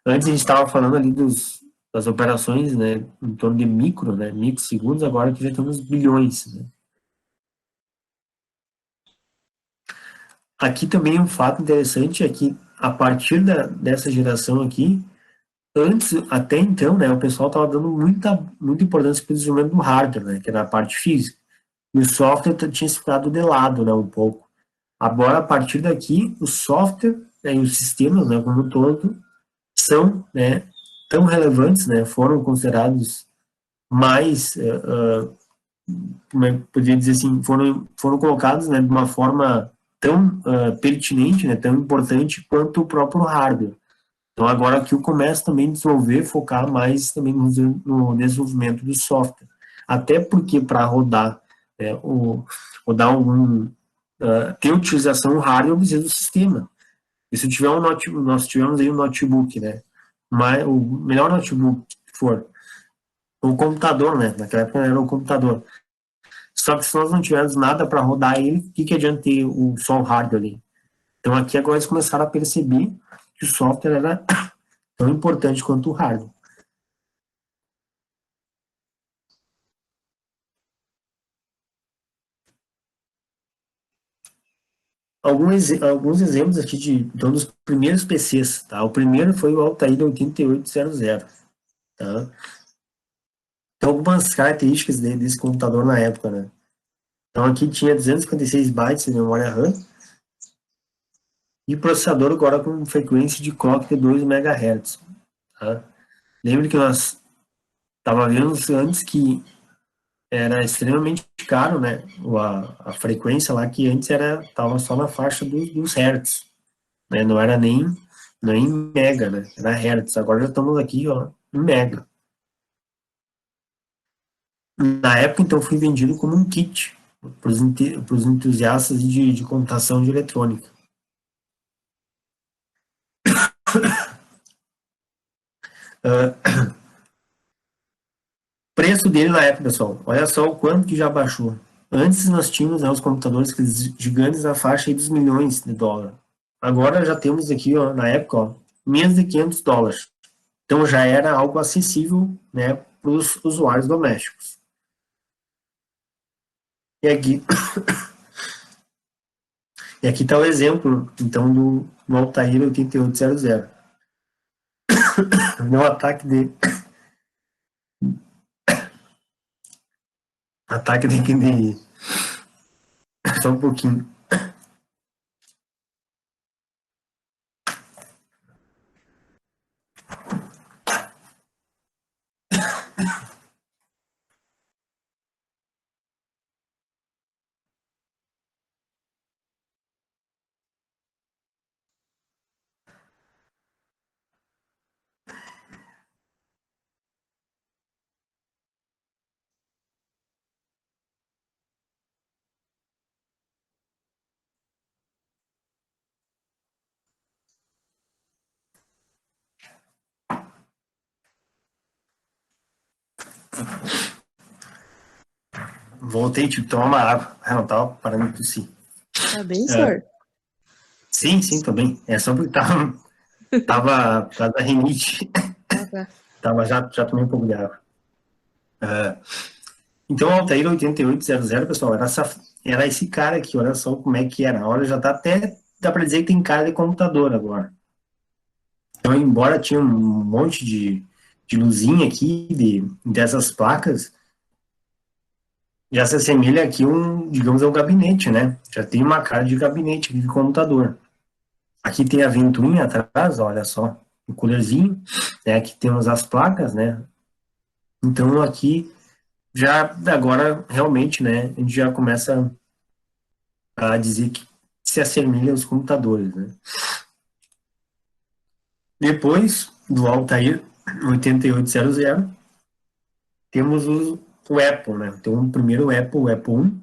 Antes a gente estava falando ali das operações, né, em torno de microsegundos, agora que já temos bilhões. Né? Aqui também um fato interessante é que a partir dessa geração aqui, antes, até então, né, o pessoal estava dando muita importância para o desenvolvimento do hardware, né, que era a parte física. E o software tinha ficado de lado, né, um pouco. Agora, a partir daqui, o software, né, e os sistemas, né, como um todo, são, né, tão relevantes, né, foram considerados mais, como é que poderia dizer assim, foram colocados, né, de uma forma tão pertinente, né, tão importante quanto o próprio hardware. Então, agora que eu começo também a desenvolver, focar mais também no desenvolvimento do software. Até porque para rodar, né, rodar ter utilização hardware, eu preciso do sistema. E se eu tiver um notebook, nós tivemos aí um notebook, né? Mas o melhor notebook que for, o computador, né? Naquela época era o computador. Só que se nós não tivermos nada para rodar ele, o que adianta ter só o hardware ali? Então aqui agora eles começaram a perceber que o software era tão importante quanto o hardware. Alguns exemplos aqui então, dos primeiros PCs, tá? O primeiro foi o Altair 8800, tá? Então, algumas características desse computador na época, né? Então, aqui tinha 256 bytes de memória RAM e processador agora com frequência de clock de 2 MHz, tá? Lembra que nós estávamos vendo antes que era extremamente caro, né? A frequência lá que antes estava só na faixa dos hertz, né? Não era nem mega, né? Era hertz. Agora já estamos aqui, ó, em mega. Na época, então, foi vendido como um kit para os entusiastas de computação de eletrônica. Preço dele na época, pessoal, olha só o quanto que já baixou. Antes nós tínhamos, né, os computadores gigantes na faixa aí dos milhões de dólares. Agora já temos aqui, ó, na época, ó, menos de US$ 500. Então já era algo acessível, né, para os usuários domésticos. E aqui, E aqui está o exemplo, então, do Altair 8800. Meu ataque de QDI. Só um pouquinho. Voltei, tive que tomar uma água. Ah, não tava parando de tossir. Tá bem, senhor? Sim, tô bem. É só porque tava por causa da rinite. Ah, tá. Já tomei um pouco de água. Então, o Altair 8800, pessoal, era esse cara aqui, olha só como é que era. Olha, já tá até, dá para dizer que tem cara de computador agora. Então, embora tinha um monte de luzinha aqui, dessas placas, já se assemelha aqui digamos, a um gabinete, né? Já tem uma cara de gabinete aqui de computador. Aqui tem a ventoinha atrás, olha só, o coolerzinho, né? Aqui temos as placas, né? Então, aqui, já agora, realmente, né? A gente já começa a dizer que se assemelha aos computadores, né? Depois do Altair 8800, temos o Apple, né? Então, o primeiro Apple, o Apple 1,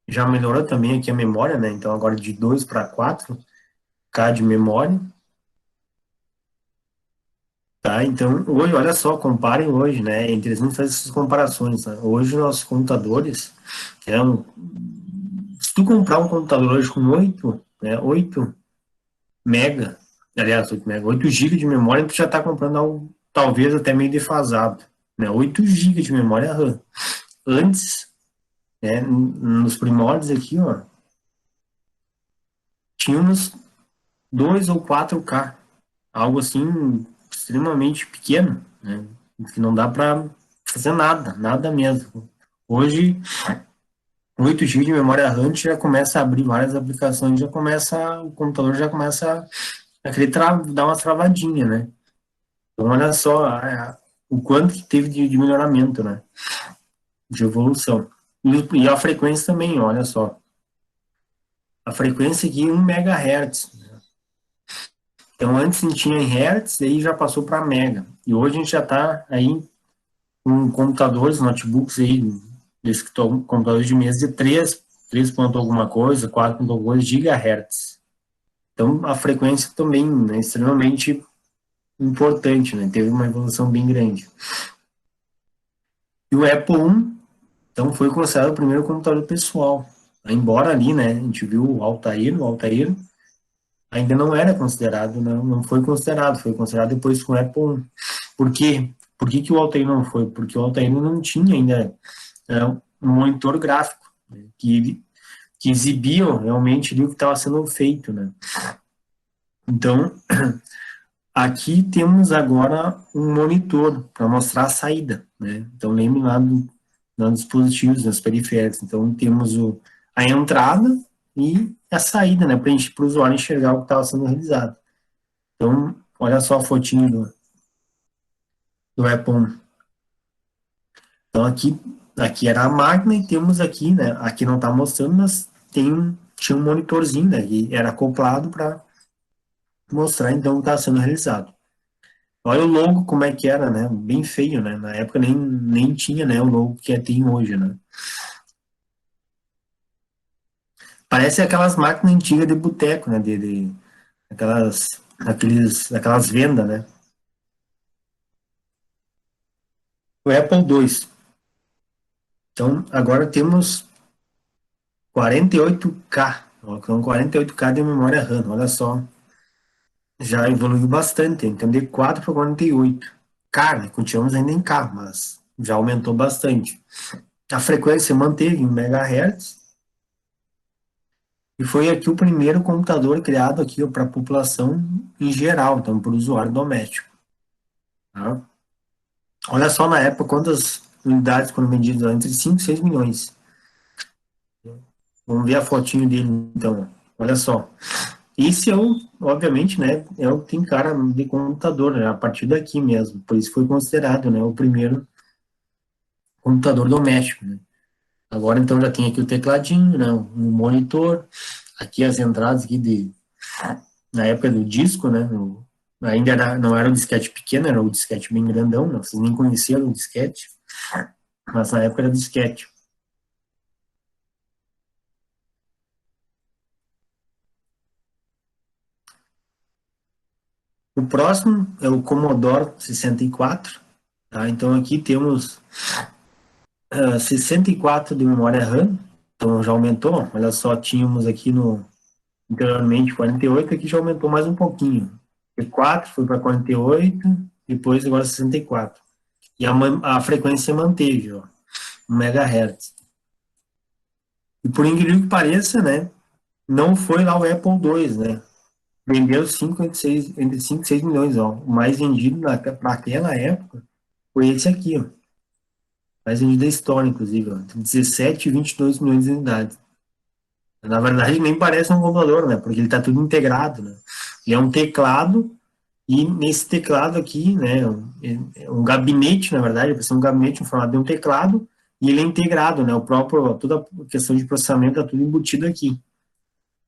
já melhorou também aqui a memória, né? Então, agora de 2 para 4K de memória, tá? Então, hoje, olha só, comparem hoje, né? É interessante fazer essas comparações, tá? Hoje, nossos computadores, se tu comprar um computador hoje com 8 mega, aliás, 8 mega, 8 GB de memória, tu já está comprando algo talvez até meio defasado, né? 8 GB de memória RAM. Antes, né, nos primórdios aqui, ó, tínhamos 2 ou 4K, algo assim extremamente pequeno, né? Que não dá para fazer nada mesmo. Hoje, 8 GB de memória RAM já começa a abrir várias aplicações, o computador já começa a querer dar uma travadinha, né? Então, olha só o quanto que teve de melhoramento, né? De evolução. E a frequência também, olha só. A frequência aqui é 1 MHz. Então, antes a gente tinha em Hertz, aí já passou para Mega. E hoje a gente já está aí com computadores, notebooks aí, desktop, computadores de mesa de 3 ponto alguma coisa, 4 ponto alguma coisa, gigahertz. Então, a frequência também é extremamente importante, né? Teve uma evolução bem grande. E o Apple 1, então, foi considerado o primeiro computador pessoal. Embora ali, né, a gente viu o Altair ainda não era considerado, não foi considerado, foi considerado depois com o Apple 1. Por quê? Por que o Altair não foi? Porque o Altair não tinha ainda um monitor gráfico, né, que exibiam realmente ali o que estava sendo feito, né? Então, aqui temos agora um monitor para mostrar a saída, né? Então, lembre lá dos dispositivos, dos periféricos. Então, temos a entrada e a saída, né? Para o usuário enxergar o que estava sendo realizado. Então, olha só a fotinho do Apple 1. Então, aqui era a máquina e temos aqui, né? Aqui não está mostrando, mas tinha um monitorzinho, né? E era acoplado para mostrar, então, o que está sendo realizado. Olha o logo como é que era, né? Bem feio, né? Na época nem tinha, né, o logo que tem hoje, né? Parece aquelas máquinas antigas de boteco, né? Aquelas vendas, né? O Apple II. Então, agora temos 48K. Então, 48K de memória RAM. Olha só. Já evoluiu bastante. Então, de 4 para 48. K, né? Continuamos ainda em K, mas já aumentou bastante. A frequência manteve em MHz. E foi aqui o primeiro computador criado aqui para a população em geral, então para o usuário doméstico. Tá? Olha só na época quantas unidades foram vendidas, entre 5 e 6 milhões. Vamos ver a fotinho dele, então. Olha só. Esse é o, obviamente, né, é o que tem cara de computador, né, a partir daqui mesmo. Por isso foi considerado, né, o primeiro computador doméstico, né. Agora, então, já tem aqui o tecladinho, né, o monitor, aqui as entradas aqui na época do disco, né, ainda não era o disquete pequeno, era o disquete bem grandão, né, vocês nem conheceram o disquete, mas na época era disquete. O próximo é o Commodore 64, tá? Então aqui temos 64 de memória RAM, então já aumentou, olha só, tínhamos aqui anteriormente 48, aqui já aumentou mais um pouquinho. E4 foi para 48, depois agora 64. E a frequência manteve, ó, 1 MHz. E por incrível que pareça, né, não foi lá o Apple II, né? Vendeu 5 entre 5 e 6 milhões, ó. O mais vendido naquela época foi esse aqui, ó. Mais vendido da história, inclusive, ó. Entre 17 e 22 milhões de unidades. Na verdade, nem parece um computador, né? Porque ele está tudo integrado, né? Ele é um teclado e nesse teclado aqui, né? Um gabinete, na verdade, vai ser um gabinete em formato de um teclado e ele é integrado, né? Toda a questão de processamento está tudo embutido aqui.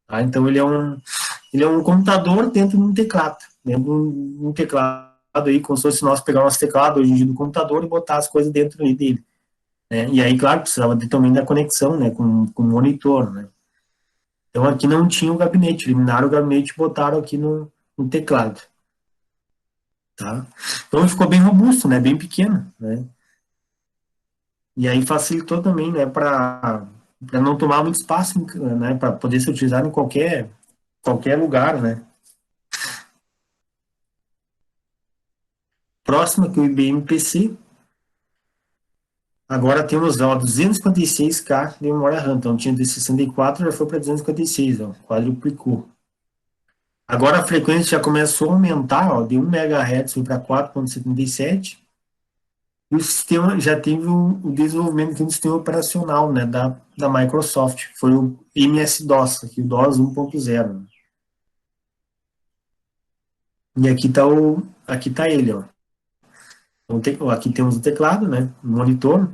Tá? Então ele é um computador dentro de um teclado, dentro de um teclado aí, como se fosse nós pegar o nosso teclado hoje em dia do computador e botar as coisas dentro ali dele. Né? E aí, claro, precisava também da conexão, né? Com o monitor, né? Então aqui não tinha o gabinete, eliminaram o gabinete e botaram aqui no teclado, tá? Então ficou bem robusto, né? Bem pequeno, né? E aí facilitou também, né? Para não tomar muito espaço, né? Para poder ser utilizado em qualquer lugar, né? Próximo aqui o IBM PC. Agora temos ó, 256K de memória RAM. Então tinha de 64, já foi para 256, ó, quadruplicou. Agora a frequência já começou a aumentar, ó, de 1 MHz foi para 4,77. E o sistema já teve o desenvolvimento de um sistema operacional, né, da Microsoft, foi o MS-DOS, aqui, o DOS 1.0. E aqui tá ele, ó. Então, aqui temos o teclado, né, o monitor,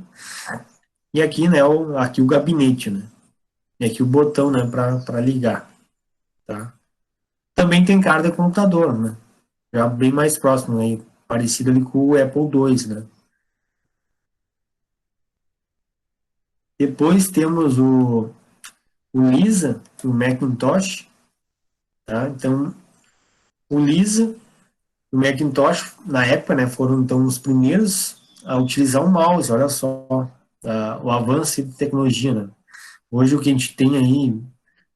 e aqui, né, aqui o gabinete, né, e aqui o botão, né, para ligar, tá? Também tem cara de computador, né, já bem mais próximo, né, parecido ali com o Apple II, né. Depois temos o Lisa, o Macintosh, tá? Então, o Lisa, o Macintosh, na época, né, foram então os primeiros a utilizar um mouse, olha só, o avanço de tecnologia, né? Hoje o que a gente tem aí,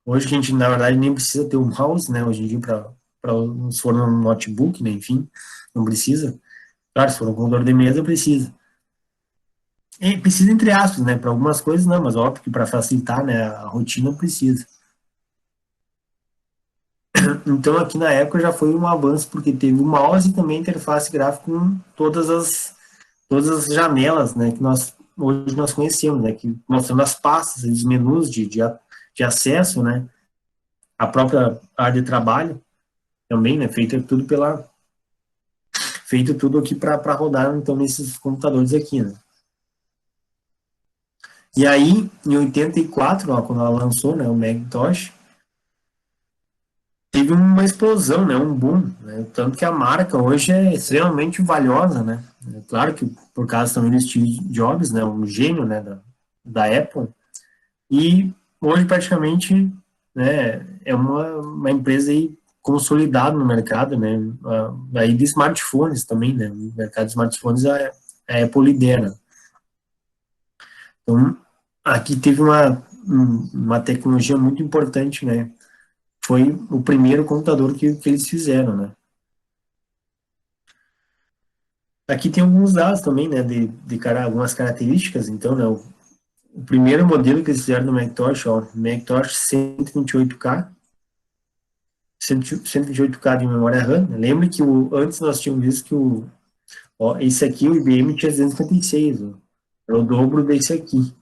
hoje que a gente, na verdade, nem precisa ter um mouse, né, hoje em dia, se for um notebook, né, enfim, não precisa. Claro, se for um computador de mesa, precisa. E precisa entre aspas, né, para algumas coisas não, mas óbvio que para facilitar, né, a rotina precisa. Então aqui na época já foi um avanço, porque teve o mouse e também a interface gráfica com todas as janelas, né, que hoje nós conhecemos, né, que mostrando as pastas, os menus de acesso, né, a própria área de trabalho também, né, feito tudo aqui para rodar então nesses computadores aqui, né. E aí, em 84, ó, quando ela lançou, né, o Macintosh, teve uma explosão, né, um boom, né, tanto que a marca hoje é extremamente valiosa, né. É claro que por causa também do Steve Jobs, né, um gênio, né, da Apple, e hoje praticamente, né, é uma empresa aí consolidada no mercado, né, aí de smartphones também, né, no mercado de smartphones a Apple lidera. Então, aqui teve uma tecnologia muito importante, né, foi o primeiro computador que eles fizeram, né. Aqui tem alguns dados também, né, algumas características, então, né, o primeiro modelo que eles fizeram do Macintosh, ó, Macintosh 128K, 128K de memória RAM. Lembra que antes nós tínhamos visto que esse aqui, o IBM, tinha 256, ó, é o dobro desse aqui.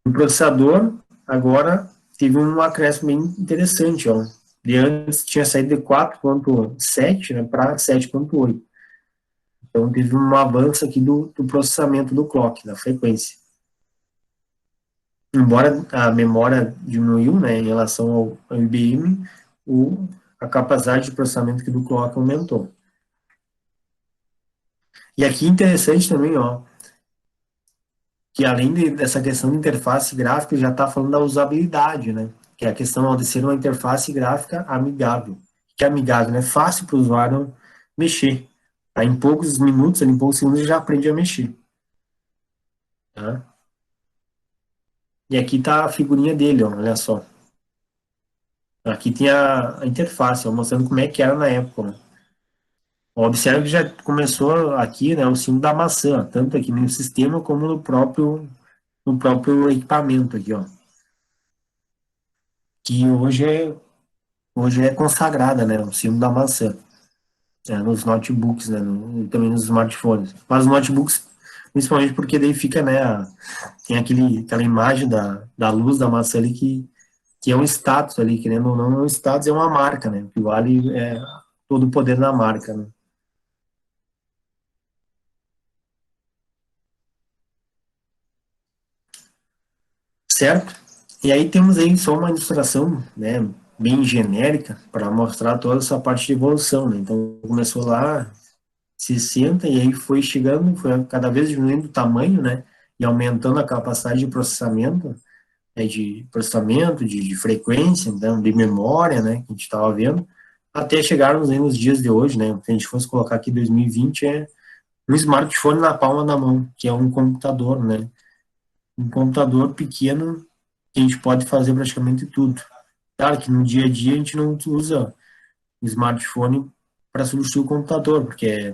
O processador, agora, teve um acréscimo bem interessante, ó. De antes tinha saído de 4.7, né, para 7.8. Então, teve um avanço aqui do processamento do clock, da frequência. Embora a memória diminuiu, né, em relação ao IBM, a capacidade de processamento aqui do clock aumentou. E aqui interessante também, ó, que além dessa questão de interface gráfica, já está falando da usabilidade, né? Que é a questão de ser uma interface gráfica amigável. Que é amigável, né? Fácil para o usuário mexer. Aí, em poucos minutos, em poucos segundos, ele já aprende a mexer. Tá? E aqui está a figurinha dele, ó, olha só. Aqui tem a interface, ó, mostrando como é que era na época. Né? Observe que já começou aqui, né, o símbolo da maçã, tanto aqui no sistema como no próprio equipamento aqui, ó. Que hoje é consagrada, né, o símbolo da maçã, nos notebooks, né, e também nos smartphones. Mas os notebooks, principalmente porque daí fica, né, tem aquela imagem da luz da maçã ali que é um status ali, querendo ou não, um status é uma marca, né, que vale todo o poder da marca, né. Certo? E aí temos aí só uma ilustração, né, bem genérica para mostrar toda essa parte de evolução, né? Então começou lá 60 e aí foi chegando, foi cada vez diminuindo o tamanho, né, e aumentando a capacidade de processamento, né, de frequência, então, de memória, né, que a gente estava vendo, até chegarmos aí nos dias de hoje, né, se a gente fosse colocar aqui 2020 é um smartphone na palma da mão, que é um computador, né, um computador pequeno que a gente pode fazer praticamente tudo. Claro que no dia a dia a gente não usa o smartphone para substituir o computador, porque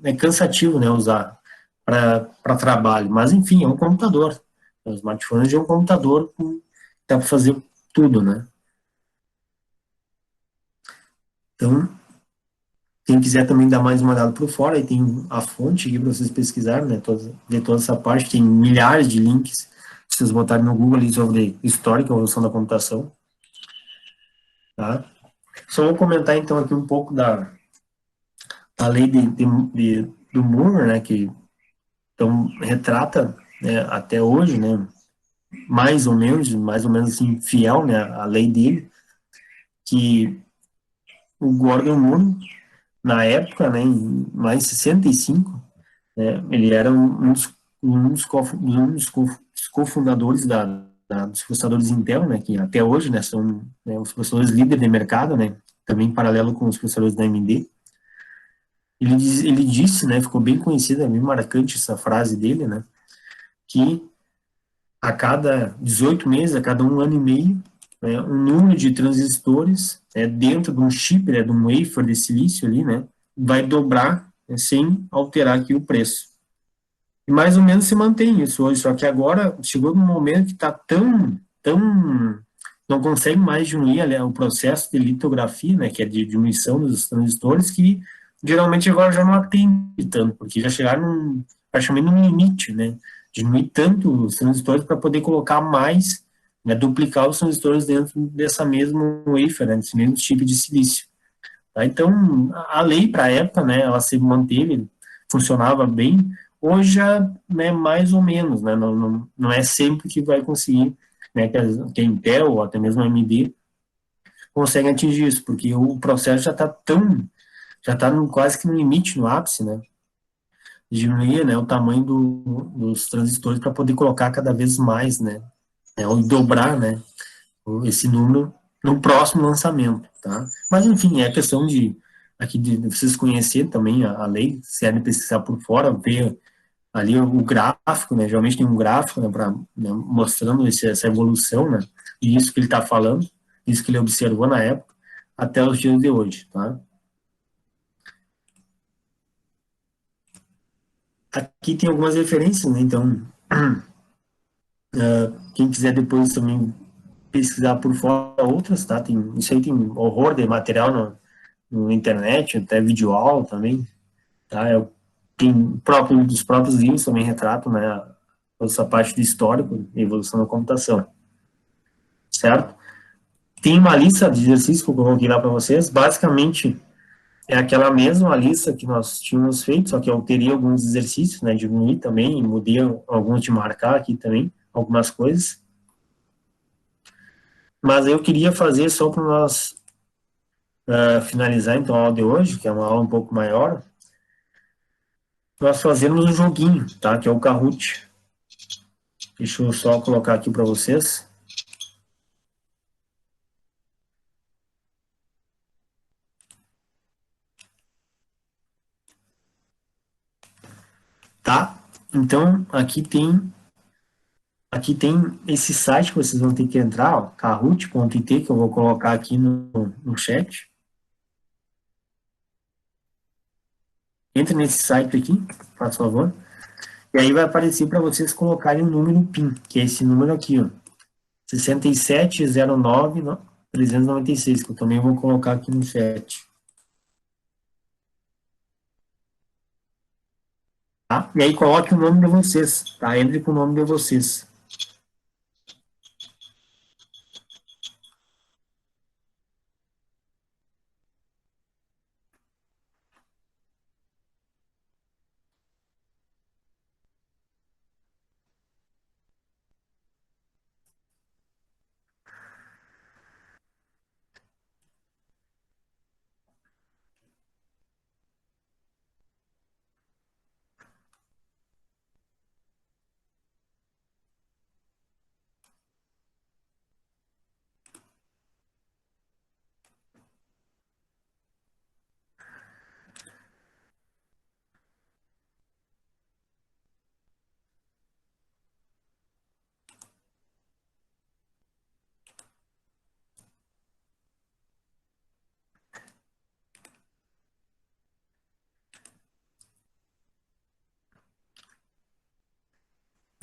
é cansativo, né, usar para trabalho. Mas, enfim, é um computador. O smartphone é um computador que dá para fazer tudo, né? Então, quem quiser também dar mais uma olhada por fora, aí tem a fonte aqui para vocês pesquisarem, né, ver toda essa parte, tem milhares de links, se vocês botarem no Google ali sobre história e evolução da computação, tá? Só vou comentar então aqui um pouco da lei do Moore, né, que então retrata, né, até hoje, né, mais ou menos assim, fiel, né, a lei dele, que o Gordon Moore, na época, né, em mais 65, né, ele era um dos cofundadores dos processadores Intel, né, que até hoje, né, são, né, os processadores líderes de mercado, né, também em paralelo com os processadores da AMD. Ele disse, né, ficou bem conhecida, bem marcante essa frase dele, né, que a cada 18 meses, a cada um ano e meio, né, um número de transistores, né, dentro de um chip, né, de um wafer de silício ali, né, vai dobrar, né, sem alterar aqui o preço. E mais ou menos se mantém isso hoje, só que agora chegou num momento que está tão, não consegue mais diminuir o processo de litografia, né, que é de diminuição dos transistores, que geralmente agora já não atende tanto, porque já chegaram praticamente no limite, né, diminuir tanto os transistores para poder colocar mais, né, duplicar os transistores dentro dessa mesma wafer, né, desse mesmo chip de silício. Tá? Então, a lei para a época, né, ela se manteve, funcionava bem, hoje já, né, mais ou menos, né, não é sempre que vai conseguir, né, que a Intel ou até mesmo a AMD conseguem atingir isso, porque o processo já está quase que no limite, no ápice, né, diminuir, né, o tamanho dos transistores para poder colocar cada vez mais, né, ou dobrar, né, esse número no próximo lançamento, tá? Mas, enfim, é questão de vocês conhecerem também a lei, se querem pesquisar por fora, ver ali o gráfico, né? Geralmente tem um gráfico, né, mostrando essa evolução, né? E isso que ele está falando, isso que ele observou na época, até os dias de hoje, tá? Aqui tem algumas referências, né? Então, Quem quiser depois também pesquisar por fora outras, tá? Isso aí tem horror de material no internet, até videoaula também, tá? Os próprios livros também retratam, né, essa parte do histórico e evolução da computação, certo? Tem uma lista de exercícios que eu coloquei lá para vocês, basicamente é aquela mesma lista que nós tínhamos feito, só que eu alterei alguns exercícios, né, diminuí também, mudei alguns de marcar aqui também, algumas coisas, mas eu queria fazer só para nós finalizar então a aula de hoje, que é uma aula um pouco maior, nós fazemos um joguinho, tá? Que é o Kahoot. Deixa eu só colocar aqui para vocês. Tá? Então, aqui tem esse site que vocês vão ter que entrar, ó, kahoot.it, que eu vou colocar aqui no chat. Entre nesse site aqui, faz favor. E aí vai aparecer para vocês colocarem o número PIN, que é esse número aqui, ó. 6709-396, que eu também vou colocar aqui no chat. Tá? E aí coloque o nome de vocês, tá? Entre com o nome de vocês.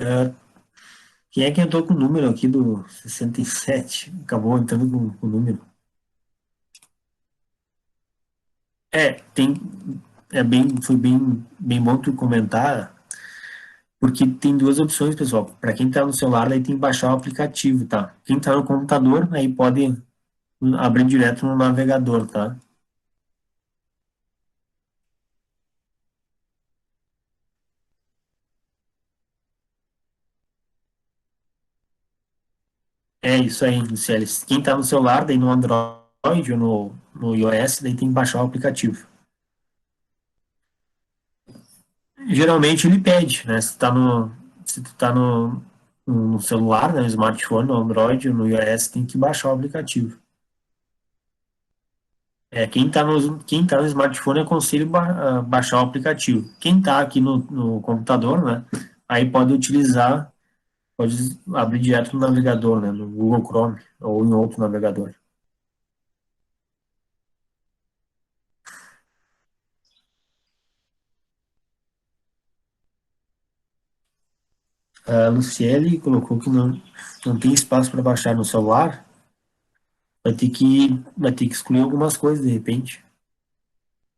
É, quem é que entrou com o número aqui do 67? Acabou entrando com o número. Tem, foi bem bom tu comentar, porque tem duas opções, pessoal. Para quem está no celular, aí tem que baixar o aplicativo, tá? Quem está no computador, aí pode abrir direto no navegador, tá? É isso aí, Luciele. Quem está no celular, daí no Android ou no iOS, daí tem que baixar o aplicativo. Geralmente ele pede, né? Se tu tá no celular, né, no smartphone, no Android, no iOS, tem que baixar o aplicativo. Quem tá no smartphone, eu aconselho baixar o aplicativo. Quem tá aqui no computador, né, aí pode abrir direto no navegador, né, no Google Chrome ou em outro navegador. A Luciele colocou que não tem espaço para baixar no celular, vai ter que excluir algumas coisas de repente.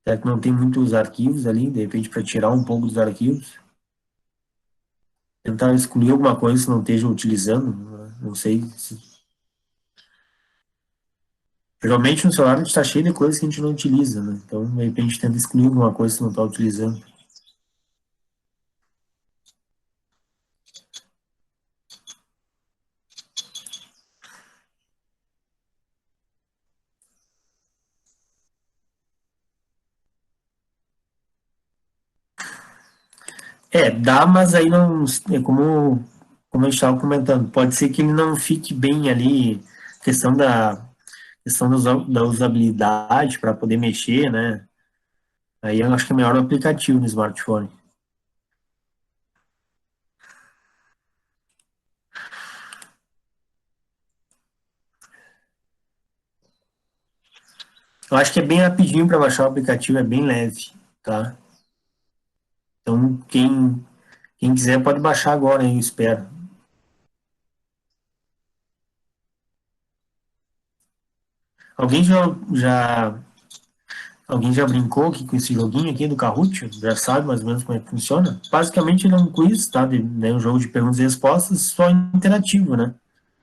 Será que não tem muitos arquivos ali, de repente, para tirar um pouco dos arquivos? Tentar excluir alguma coisa que não esteja utilizando, né? Não sei. Geralmente no celular a gente está cheio de coisas que a gente não utiliza, né? Então, de repente, tenta excluir alguma coisa que não está utilizando. Dá, mas aí não. É como a gente estava comentando, pode ser que ele não fique bem ali, questão da usabilidade para poder mexer, né? Aí eu acho que é melhor o aplicativo no smartphone. Eu acho que é bem rapidinho para baixar o aplicativo, é bem leve, tá? Então, quem quiser pode baixar agora, hein, eu espero. Alguém alguém já brincou aqui com esse joguinho aqui do Kahoot? Já sabe mais ou menos como é que funciona? Basicamente ele é um quiz, tá? Né, um jogo de perguntas e respostas, só interativo, né?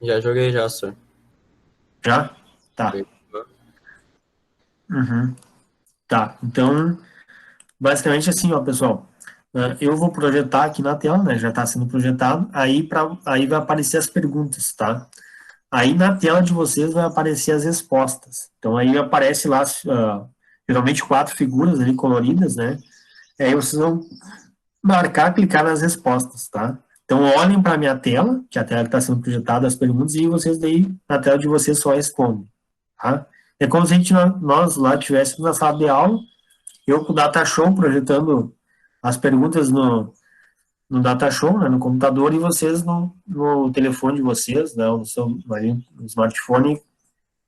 Já joguei já, senhor. Já? Tá. Uhum. Tá. Então, basicamente assim, ó, pessoal. Eu vou projetar aqui na tela, né? Já está sendo projetado. Aí vai aparecer as perguntas, tá? Aí na tela de vocês vai aparecer as respostas. Então aí aparece lá, geralmente quatro figuras ali coloridas, né? Aí vocês vão marcar, clicar nas respostas, tá? Então olhem para a minha tela, que é a tela que está sendo projetada, as perguntas, e vocês daí, na tela de vocês, só respondem, tá? É como se nós lá tivéssemos na sala de aula, eu com o Data Show projetando as perguntas no Data Show, né, no computador, e vocês no telefone de vocês, né, no seu no smartphone,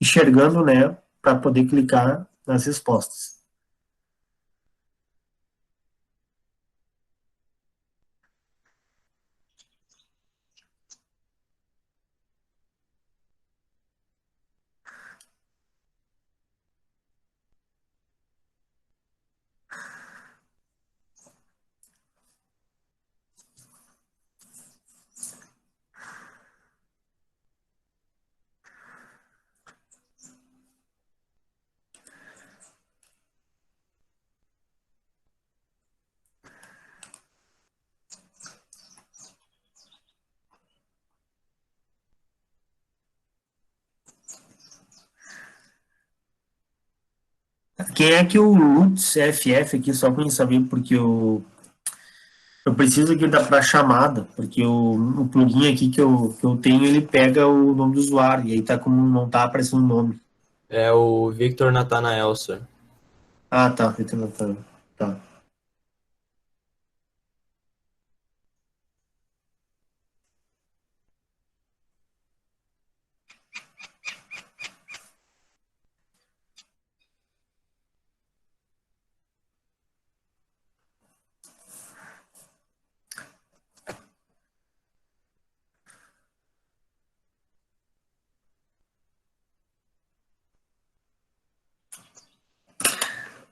enxergando, né, para poder clicar nas respostas. Quem é que o Lutz FF aqui, só para eu saber, porque eu preciso aqui para chamada, porque o plugin aqui que eu tenho, ele pega o nome do usuário, e aí tá como não tá aparecendo o nome. É o Victor Nathanael, senhor. Ah, tá, Vitor Nathan. Tá.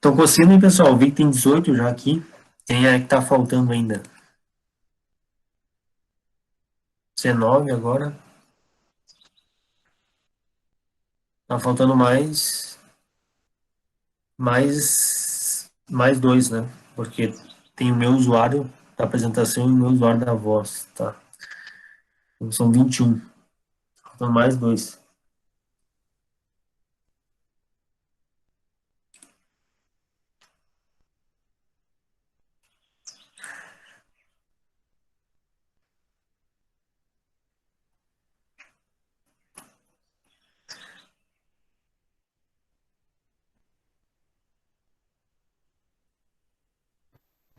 Tô conseguindo, hein, pessoal? Vi que tem 18 já aqui. Quem é que tá faltando ainda? 19 agora. Tá faltando mais dois, né? Porque tem o meu usuário da apresentação e o meu usuário da voz, tá? Então são 21. Faltam mais dois.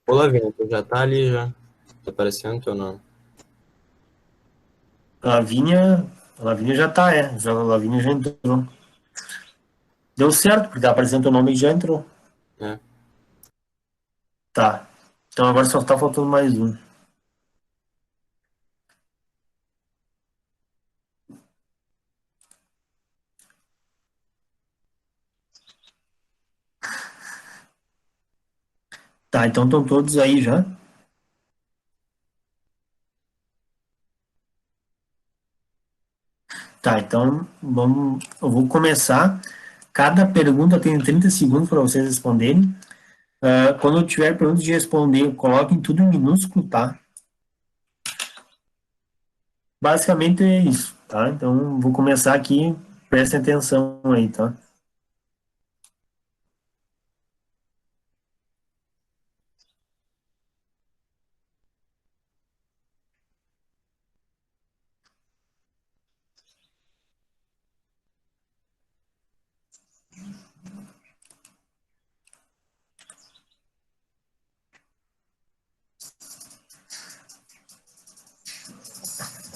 Ô, Lavínia, tu já tá ali já. Tá aparecendo teu nome. A Lavínia já tá, a Lavínia já entrou. Deu certo, porque tá aparecendo o nome e já entrou. É. Tá. Então agora só tá faltando mais um. Tá, então estão todos aí já. Tá, então eu vou começar. Cada pergunta tem 30 segundos para vocês responderem. Quando eu tiver perguntas de responder, coloquem tudo em minúsculo, tá? Basicamente é isso, tá? Então vou começar aqui, prestem atenção aí, tá?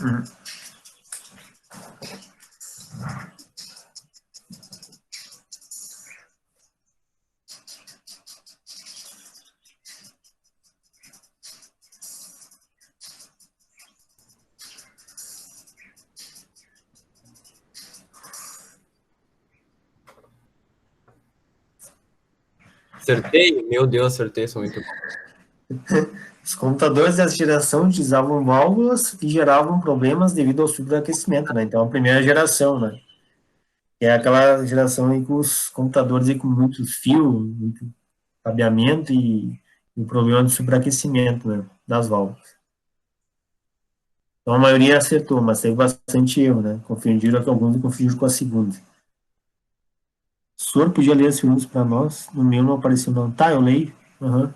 Uhum. Acertei? Meu Deus, acertei, sou muito bom. Os computadores dessa geração utilizavam válvulas que geravam problemas devido ao superaquecimento, né? Então, a primeira geração, né? Que é aquela geração aí com os computadores aí com muitos fios, muito cabeamento e problema de superaquecimento, né? Das válvulas. Então, a maioria acertou, mas teve bastante erro, né? Confundiram com alguns e confundiram com a segunda. O senhor podia ler as perguntas para nós? No meu não apareceu, não. Tá, eu leio. Aham.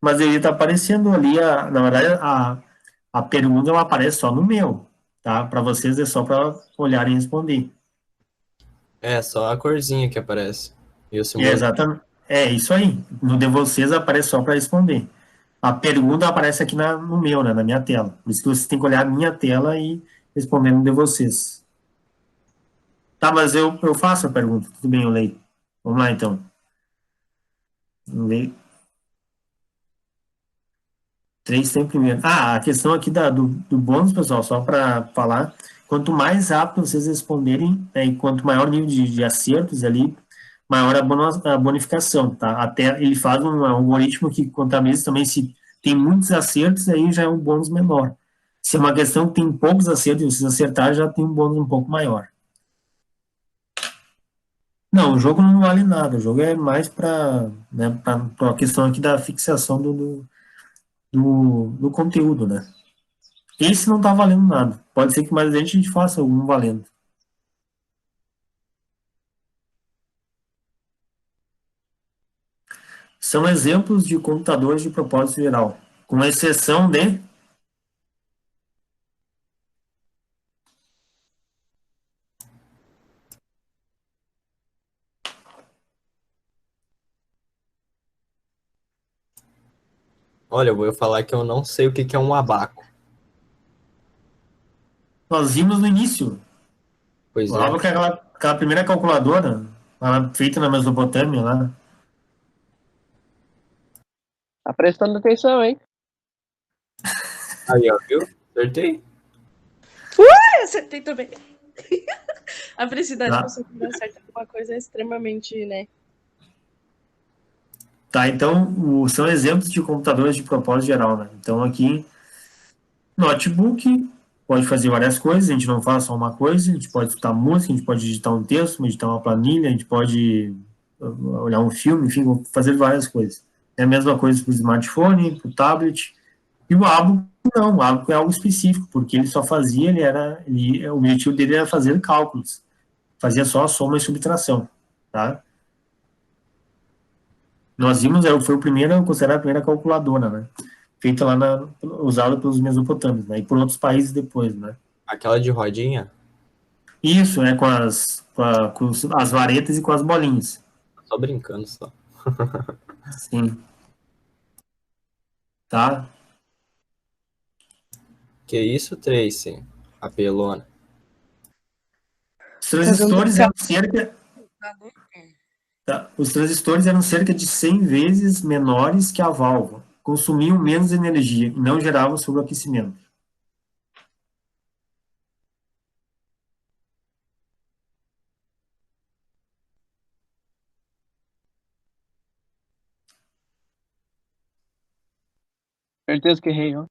Mas ele está aparecendo ali, na verdade, a pergunta ela aparece só no meu, tá? Para vocês é só para olharem e responder. É, só a corzinha que aparece. E o É símbolo. exatamente. É isso aí. No de vocês aparece só para responder. A pergunta aparece aqui no meu, né? Na minha tela. Por isso que vocês têm que olhar a minha tela e responder no de vocês. Tá, mas eu faço a pergunta. Tudo bem, eu leio. Vamos lá, então. Vamos ver. Três tem primeiro. Ah, a questão aqui do bônus, pessoal, só para falar, quanto mais rápido vocês responderem, né, e quanto maior o nível de acertos ali, maior a bonificação, tá? Até ele faz um algoritmo que contabiliza também se tem muitos acertos, aí já é um bônus menor. Se é uma questão que tem poucos acertos e vocês acertarem, já tem um bônus um pouco maior. Não, o jogo não vale nada, o jogo é mais para, né, para a questão aqui da fixação do conteúdo, né? Esse não tá valendo nada. Pode ser que mais adiante a gente faça algum valendo. São exemplos de computadores de propósito geral, com exceção de. Olha, eu vou falar que eu não sei o que que é um abaco. Nós vimos no início. Pois O é. Abaco é aquela primeira calculadora feita na Mesopotâmia lá. Tá prestando atenção, hein? Aí, ó, viu? Acertei? Acertei também. A felicidade de Tá, você quando acerta alguma coisa é extremamente, né? tá então são exemplos de computadores de propósito geral, né? Então aqui, notebook, pode fazer várias coisas, a gente não faz só uma coisa, a gente pode escutar música, a gente pode digitar um texto, editar uma planilha, a gente pode olhar um filme, enfim, fazer várias coisas. É a mesma coisa para o smartphone, para o tablet. E o Abaco, não, o Abaco é algo específico, porque ele só fazia, o objetivo dele era fazer cálculos. Fazia só a soma e subtração, tá? Nós vimos, foi o primeiro, considerado a primeira calculadora, né? Feita lá usada pelos mesopotâmios, né? E por outros países depois, né? Aquela de rodinha? Isso, né? Com as varetas e com as bolinhas. Só brincando, só. Sim, tá? Que isso, Tracy? Apelona. Os Fazendo transistores eram cerca, tá? Os transistores eram cerca de 100 vezes menores que a válvula, consumiam menos energia e não geravam sobreaquecimento. Certeza que errei, ó.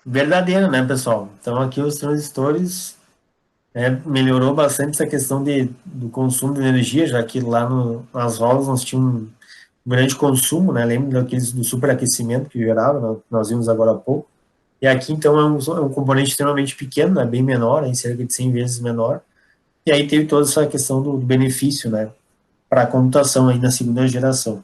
Verdadeiro, né, pessoal? Então aqui os transistores melhorou bastante essa questão do consumo de energia, já que lá nas válvulas nós tínhamos um grande consumo, né? Lembra daqueles do superaquecimento que gerava, nós vimos agora há pouco. E aqui, então, é um componente extremamente pequeno, né? Bem menor, em cerca de 100 vezes menor. E aí teve toda essa questão do benefício, né? Para a computação aí na segunda geração.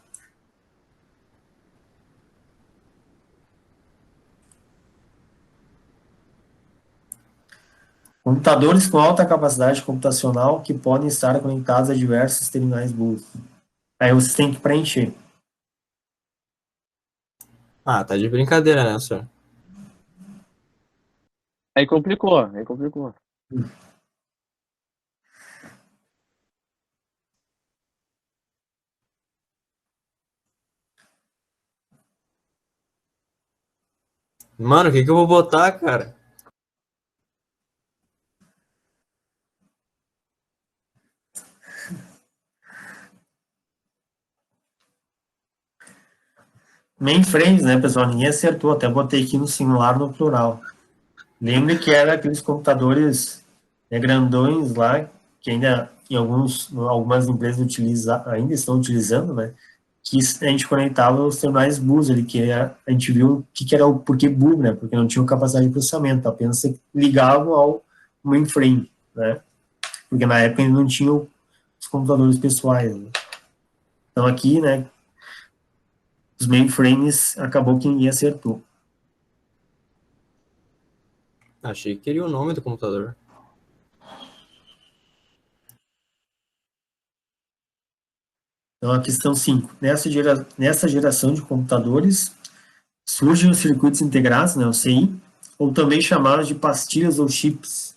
Computadores com alta capacidade computacional que podem estar conectados a diversos terminais Bluetooth. Aí vocês têm que preencher. Ah, tá de brincadeira, né, senhor? Aí complicou, aí complicou. Mano, o que que eu vou botar, cara? Mainframes, né, pessoal? Ninguém acertou, até botei aqui no singular no plural. Lembre que era aqueles computadores, né, grandões lá, que ainda em algumas empresas ainda estão utilizando, né? Que a gente conectava os terminais bus ali, a gente viu o que era o porquê bus, né? Porque não tinha capacidade de processamento, apenas se ligavam ao mainframe, né? Porque na época ainda não tinham os computadores pessoais, né? Então aqui, né, os mainframes acabou que ninguém acertou. Achei que queria o nome do computador. Então, a questão 5. Nessa geração de computadores, surgem os circuitos integrados, né, o CI, ou também chamados de pastilhas ou chips.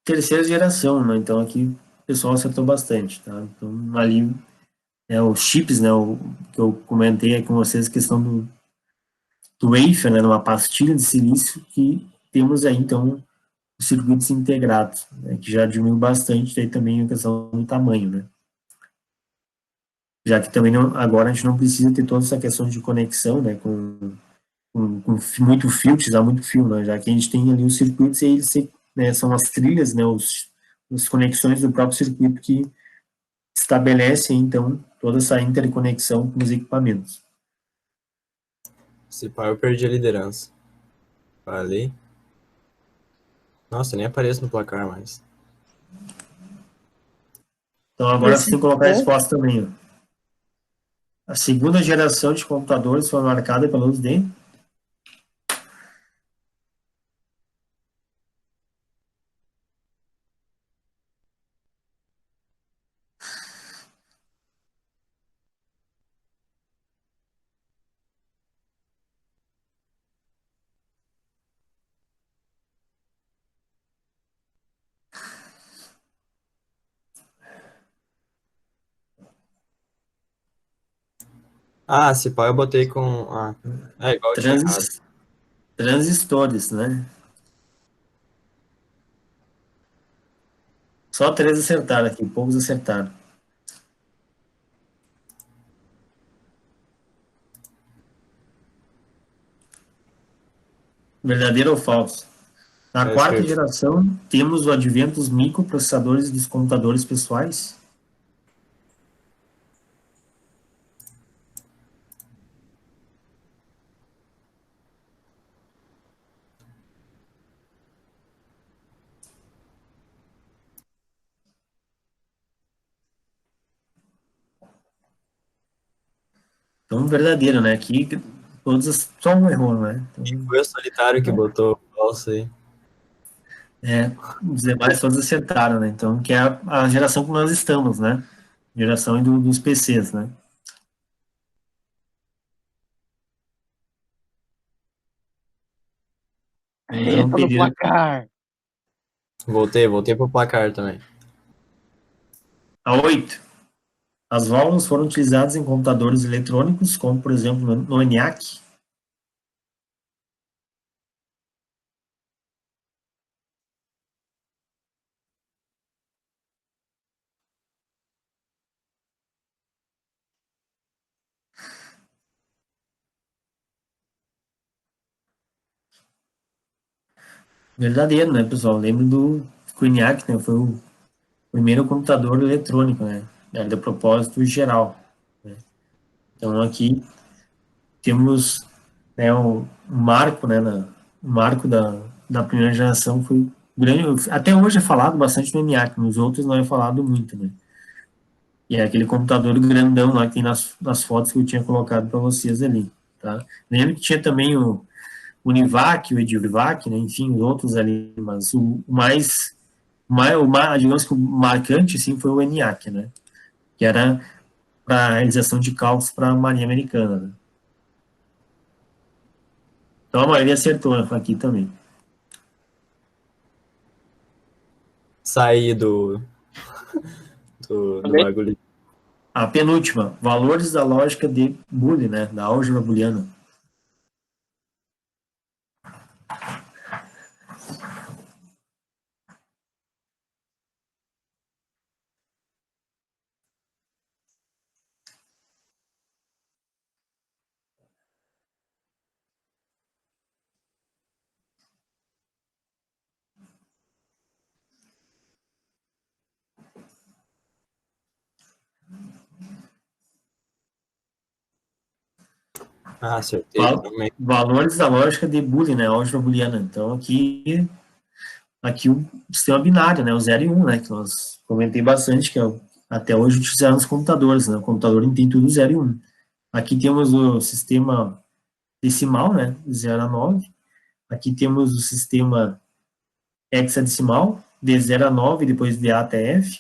Terceira geração, né, então aqui o pessoal acertou bastante, tá? Então, ali, os chips, né, o que eu comentei aí com vocês, a questão do wafer, né, numa pastilha de silício, que temos aí, então, os circuitos integrados, né, que já diminuiu bastante, daí também a questão do tamanho, né? Já que também agora a gente não precisa ter toda essa questão de conexão, né, com muito fio, utilizar muito fio, né, já que a gente tem ali os circuitos e eles né, são as trilhas, né, as conexões do próprio circuito que estabelecem, então, toda essa interconexão com os equipamentos. Se pá, eu perdi a liderança. Falei. Nossa, nem apareço no placar mais. Então, agora você tem que colocar a resposta também. Ó. A segunda geração de computadores foi marcada pelo uso de Ah, se pá, eu botei com... Ah, é igual eu tinha errado. transistores, né? Só 3 acertaram aqui, poucos acertaram. Verdadeiro ou falso? Na Tá quarta escrito. geração, temos o advento dos microprocessadores dos computadores pessoais. Então, verdadeiro, né? Aqui, só um erro, né? Então, Foi o solitário que botou falso aí. os demais todos acertaram, né? Então, que é a geração que nós estamos, né? Geração dos PCs, né? Eita, no Pereira. placar. Voltei pro placar também. A 8. As válvulas foram utilizadas em computadores eletrônicos, como, por exemplo, no ENIAC. Verdadeiro, né, pessoal? Lembro do ENIAC, né? Foi o primeiro computador eletrônico, né? Era de propósito geral. Né? Então, aqui temos, né, o marco, né? O marco da primeira geração foi grande. Até hoje é falado bastante no ENIAC, nos outros não é falado muito, né? E é aquele computador grandão lá que tem nas fotos que eu tinha colocado para vocês ali, tá? Lembro que tinha também o Univac, o Edivac, né? Enfim, os outros ali, mas digamos que o marcante, sim, foi o ENIAC, né? Que era para realização de cálculos para a Marinha Americana, né? Então a maioria acertou aqui também. Sair do bagulho. A penúltima, valores da lógica de Boole, né? Da álgebra booleana. Ah, acertei também. Valores da lógica de Boole, né? Álgebra booleana. Então aqui o sistema binário, né? O 0 e 1, né? Que nós comentei bastante, que até hoje utilizaram nos computadores, né? O computador tem tudo 0 e 1. Aqui temos o sistema decimal, né? 0 a 9. Aqui temos o sistema hexadecimal, de 0 a 9, depois de A até F.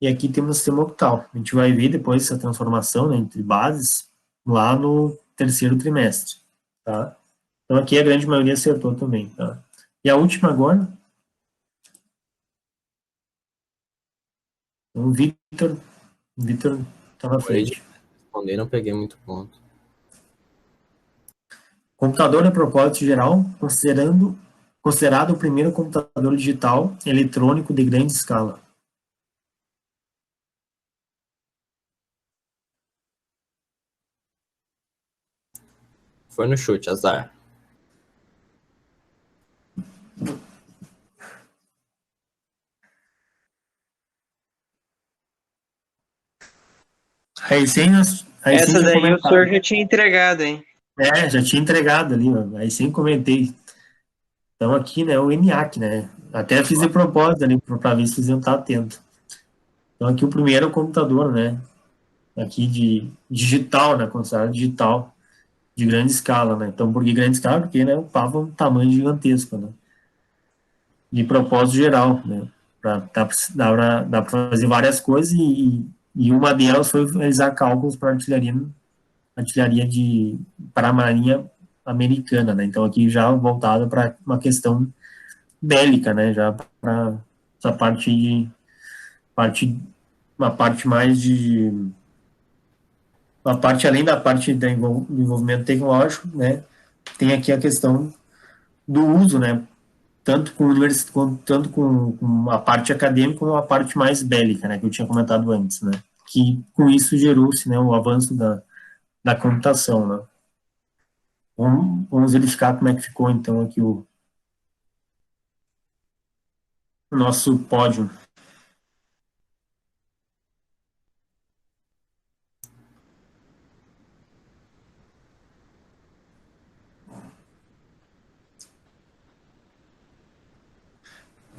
E aqui temos o sistema octal. A gente vai ver depois essa transformação, né, entre bases lá no terceiro trimestre, tá? Então aqui a grande maioria acertou também, tá? E a última agora, o Vitor está na frente. Responder, não peguei muito ponto. Computador é propósito geral, considerado o primeiro computador digital eletrônico de grande escala. Foi no chute, azar. Essa daí o senhor já tinha entregado, hein? Já tinha entregado ali, ó. Aí sem comentei. Então aqui, né, o ENIAC, né? Até fiz de propósito ali para ver se vocês iam estar atentos. Então aqui o primeiro é o computador, né? Aqui de digital, né? Considerado digital, de grande escala, né? Então por que grande escala? Porque, né, ocupava um tamanho gigantesco, né? De propósito geral, né? Dá para fazer várias coisas e uma delas foi realizar cálculos para artilharia para a Marinha Americana, né? Então aqui já voltado para uma questão bélica, né? Já para essa uma parte mais de uma parte além da parte do envolvimento tecnológico, né? Tem aqui a questão do uso, né? Tanto com a parte acadêmica como a parte mais bélica, né? Que eu tinha comentado antes, né? Que com isso gerou-se, né? O avanço da computação, né? Vamos verificar como é que ficou então aqui o nosso pódio.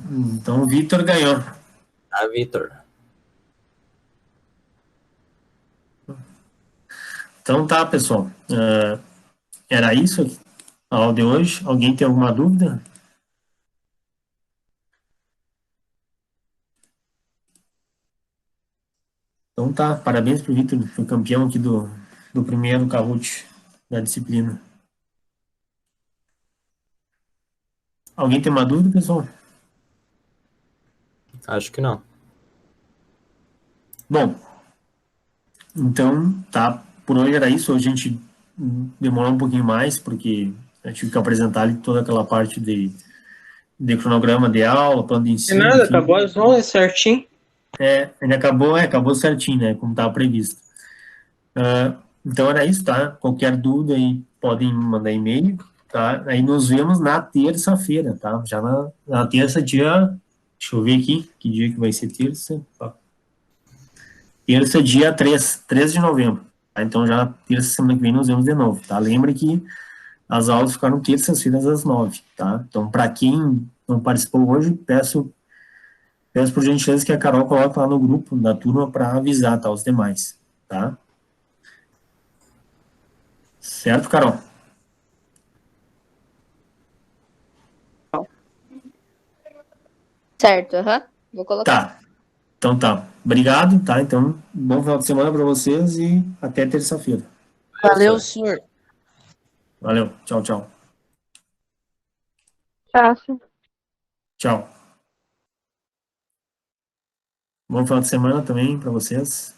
Então o Vitor ganhou. Ah, Vitor. Então tá, pessoal. Era isso a aula de hoje. Alguém tem alguma dúvida? Então tá, parabéns pro Vitor, foi campeão aqui do primeiro Kahoot da disciplina. Alguém tem uma dúvida, pessoal? Acho que não. Bom, então tá, por hoje era isso. A gente demorou um pouquinho mais, porque eu tive que apresentar ali toda aquela parte de cronograma de aula, plano de E ensino. nada, enfim. acabou às 11 certinho. Ele acabou certinho, né? Como estava previsto. Então era isso, tá? Qualquer dúvida aí podem mandar e-mail, tá? Aí nos vemos na terça-feira, tá? Já na terça, deixa eu ver aqui, que dia que vai ser terça. Tá? Terça, dia 3 de novembro. Tá? Então já na terça, semana que vem, nos vemos de novo, tá? Lembre que as aulas ficaram terças-feiras às 9, tá? Então, para quem não participou hoje, peço por gentileza que a Carol coloque lá no grupo da turma para avisar, tá? Os demais, tá? Certo, Carol? Certo, aham. Vou colocar. Tá. Então tá. Obrigado, tá? Então, bom final de semana para vocês e até terça-feira. Valeu, senhor. Valeu. Tchau, tchau. Fácil. Tchau. Bom final de semana também para vocês.